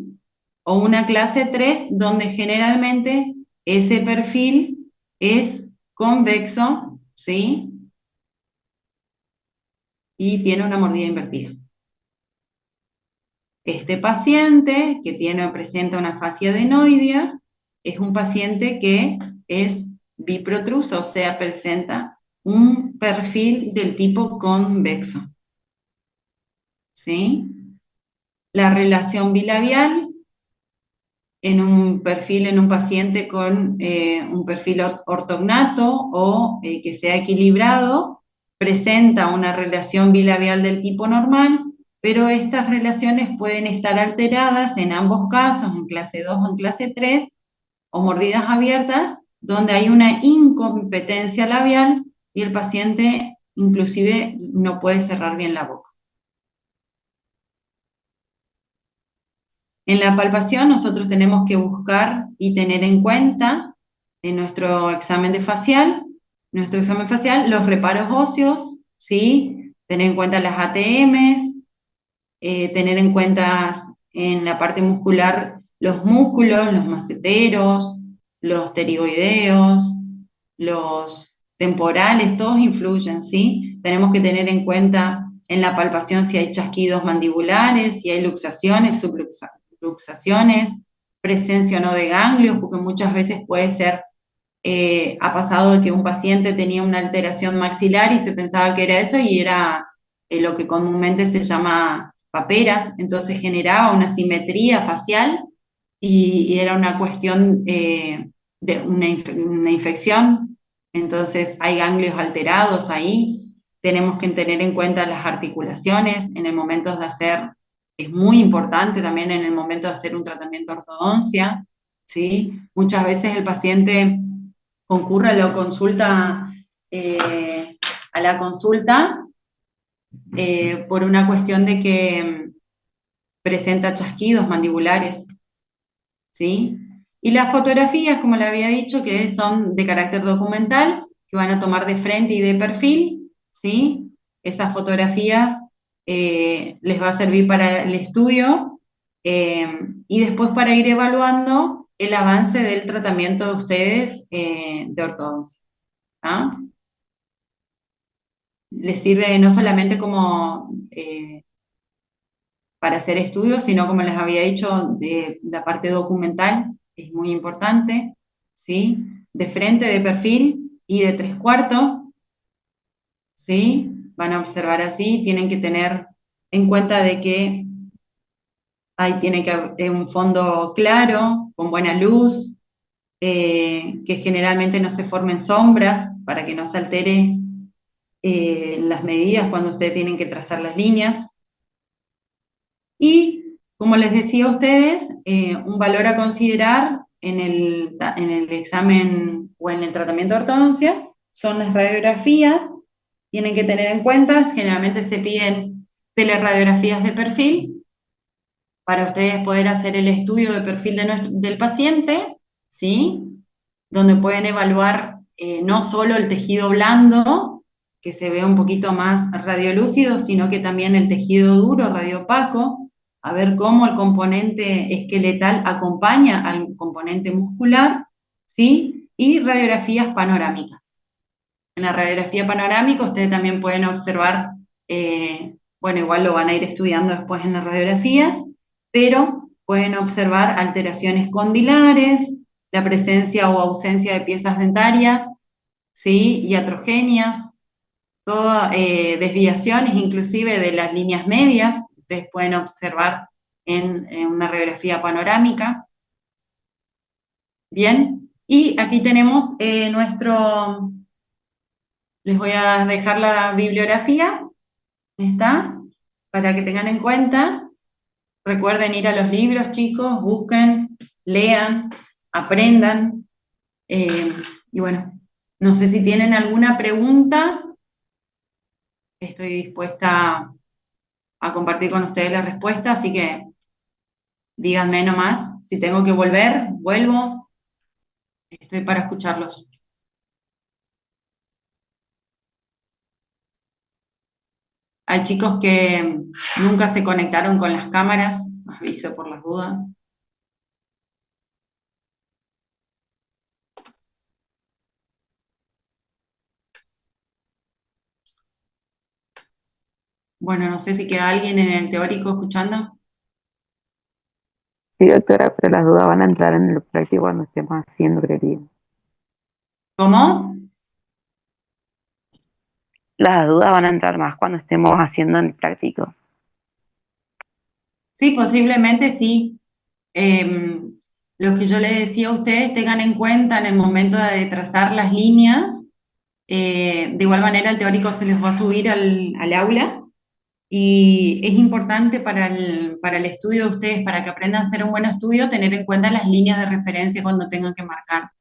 O una clase 3, donde generalmente ese perfil es convexo, ¿sí? Y tiene una mordida invertida. Este paciente que presenta una fascia adenoidea es un paciente que es biprotruso, o sea, presenta un perfil del tipo convexo, ¿sí? La relación bilabial en un perfil, en un paciente con un perfil ortognato o que sea equilibrado, presenta una relación bilabial del tipo normal, pero estas relaciones pueden estar alteradas en ambos casos, en clase 2 o en clase 3, o mordidas abiertas, donde hay una incompetencia labial y el paciente inclusive no puede cerrar bien la boca. En la palpación nosotros tenemos que buscar y tener en cuenta en nuestro examen facial, los reparos óseos, ¿sí? Tener en cuenta las ATMs, tener en cuenta en la parte muscular los músculos, los maceteros, los pterigoideos, los temporales, todos influyen, ¿sí? Tenemos que tener en cuenta en la palpación si hay chasquidos mandibulares, si hay luxaciones, subluxaciones, presencia o no de ganglios, porque muchas veces puede ser, ha pasado de que un paciente tenía una alteración maxilar y se pensaba que era eso y era lo que comúnmente se llama paperas, entonces generaba una simetría facial y era una cuestión de una infección, entonces hay ganglios alterados ahí, tenemos que tener en cuenta las articulaciones en el momento de hacer, es muy importante también en el momento de hacer un tratamiento de ortodoncia, ¿sí? Muchas veces el paciente concurre a la consulta por una cuestión de que presenta chasquidos mandibulares, ¿sí? Y las fotografías, como le había dicho, que son de carácter documental, que van a tomar de frente y de perfil, ¿sí? Esas fotografías les va a servir para el estudio y después para ir evaluando el avance del tratamiento de ustedes de ortodoncia. ¿Ah? Les sirve no solamente como para hacer estudios, sino como les había dicho, de la parte documental es muy importante, ¿sí? De frente, de perfil y de 3/4, ¿sí? Van a observar así, tienen que tener en cuenta de que ahí tiene que haber un fondo claro, con buena luz, que generalmente no se formen sombras para que no se altere las medidas cuando ustedes tienen que trazar las líneas. Y, como les decía a ustedes, un valor a considerar en el examen o en el tratamiento de ortodoncia son las radiografías. Tienen que tener en cuenta, generalmente se piden teleradiografías de perfil para ustedes poder hacer el estudio de perfil del paciente, ¿sí? Donde pueden evaluar no solo el tejido blando, que se ve un poquito más radiolúcido, sino que también el tejido duro, radiopaco, a ver cómo el componente esqueletal acompaña al componente muscular, ¿sí? Y radiografías panorámicas. En la radiografía panorámica ustedes también pueden observar, bueno, igual lo van a ir estudiando después en las radiografías, pero pueden observar alteraciones condilares, la presencia o ausencia de piezas dentarias, ¿sí? Iatrogenias, todas desviaciones inclusive de las líneas medias, ustedes pueden observar en una radiografía panorámica. Bien, y aquí tenemos les voy a dejar la bibliografía, ¿está? Para que tengan en cuenta. Recuerden ir a los libros, chicos, busquen, lean, aprendan. Y bueno, no sé si tienen alguna pregunta. Estoy dispuesta a compartir con ustedes la respuesta, así que díganme nomás. Si tengo que volver, vuelvo. Estoy para escucharlos. Hay chicos que nunca se conectaron con las cámaras, aviso por las dudas. Bueno, no sé si queda alguien en el teórico escuchando. Sí, doctora, pero las dudas van a entrar en el práctico cuando estemos haciendo, creería. ¿Cómo? Las dudas van a entrar más cuando estemos haciendo en el práctico. Sí, posiblemente sí. Lo que yo les decía a ustedes, tengan en cuenta en el momento de trazar las líneas, de igual manera el teórico se les va a subir al aula y es importante para el estudio de ustedes, para que aprendan a hacer un buen estudio, tener en cuenta las líneas de referencia cuando tengan que marcar.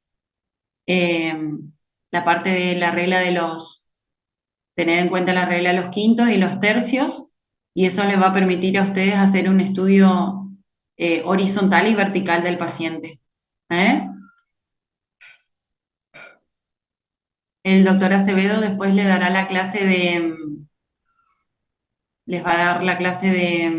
La parte de la regla tener en cuenta la regla de los quintos y los tercios, y eso les va a permitir a ustedes hacer un estudio horizontal y vertical del paciente. ¿Eh? El doctor Acevedo después le dará la clase les va a dar la clase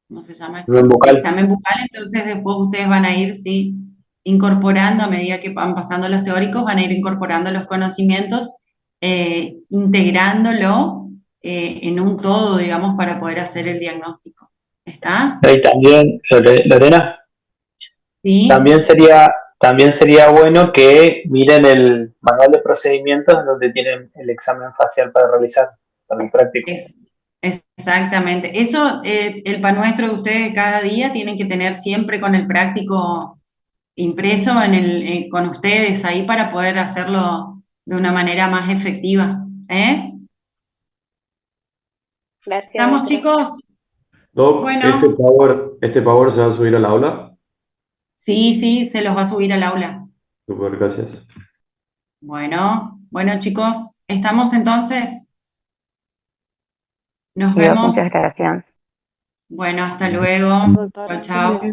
¿cómo se llama esto? Examen De bucal. examen bucal, entonces después ustedes van a ir, sí, incorporando a medida que van pasando los teóricos, van a ir incorporando los conocimientos, integrándolo en un todo, digamos, para poder hacer el diagnóstico. ¿Está? Y también, Lorena, Sí. también sería bueno que miren el manual de procedimientos donde tienen el examen facial para realizar, para el práctico. Exactamente. Eso, el pan nuestro de ustedes cada día tienen que tener siempre con el práctico impreso con ustedes ahí para poder hacerlo de una manera más efectiva. ¿Eh? Gracias, ¿Estamos, doctora. chicos? Doc, Bueno, este power se va a subir al aula. sí, sí, se los va a subir al aula. Super, gracias. Bueno, chicos, ¿estamos entonces? Nos Sí, doc, vemos. muchas gracias. Bueno, hasta luego. Doctora. Chao, chao.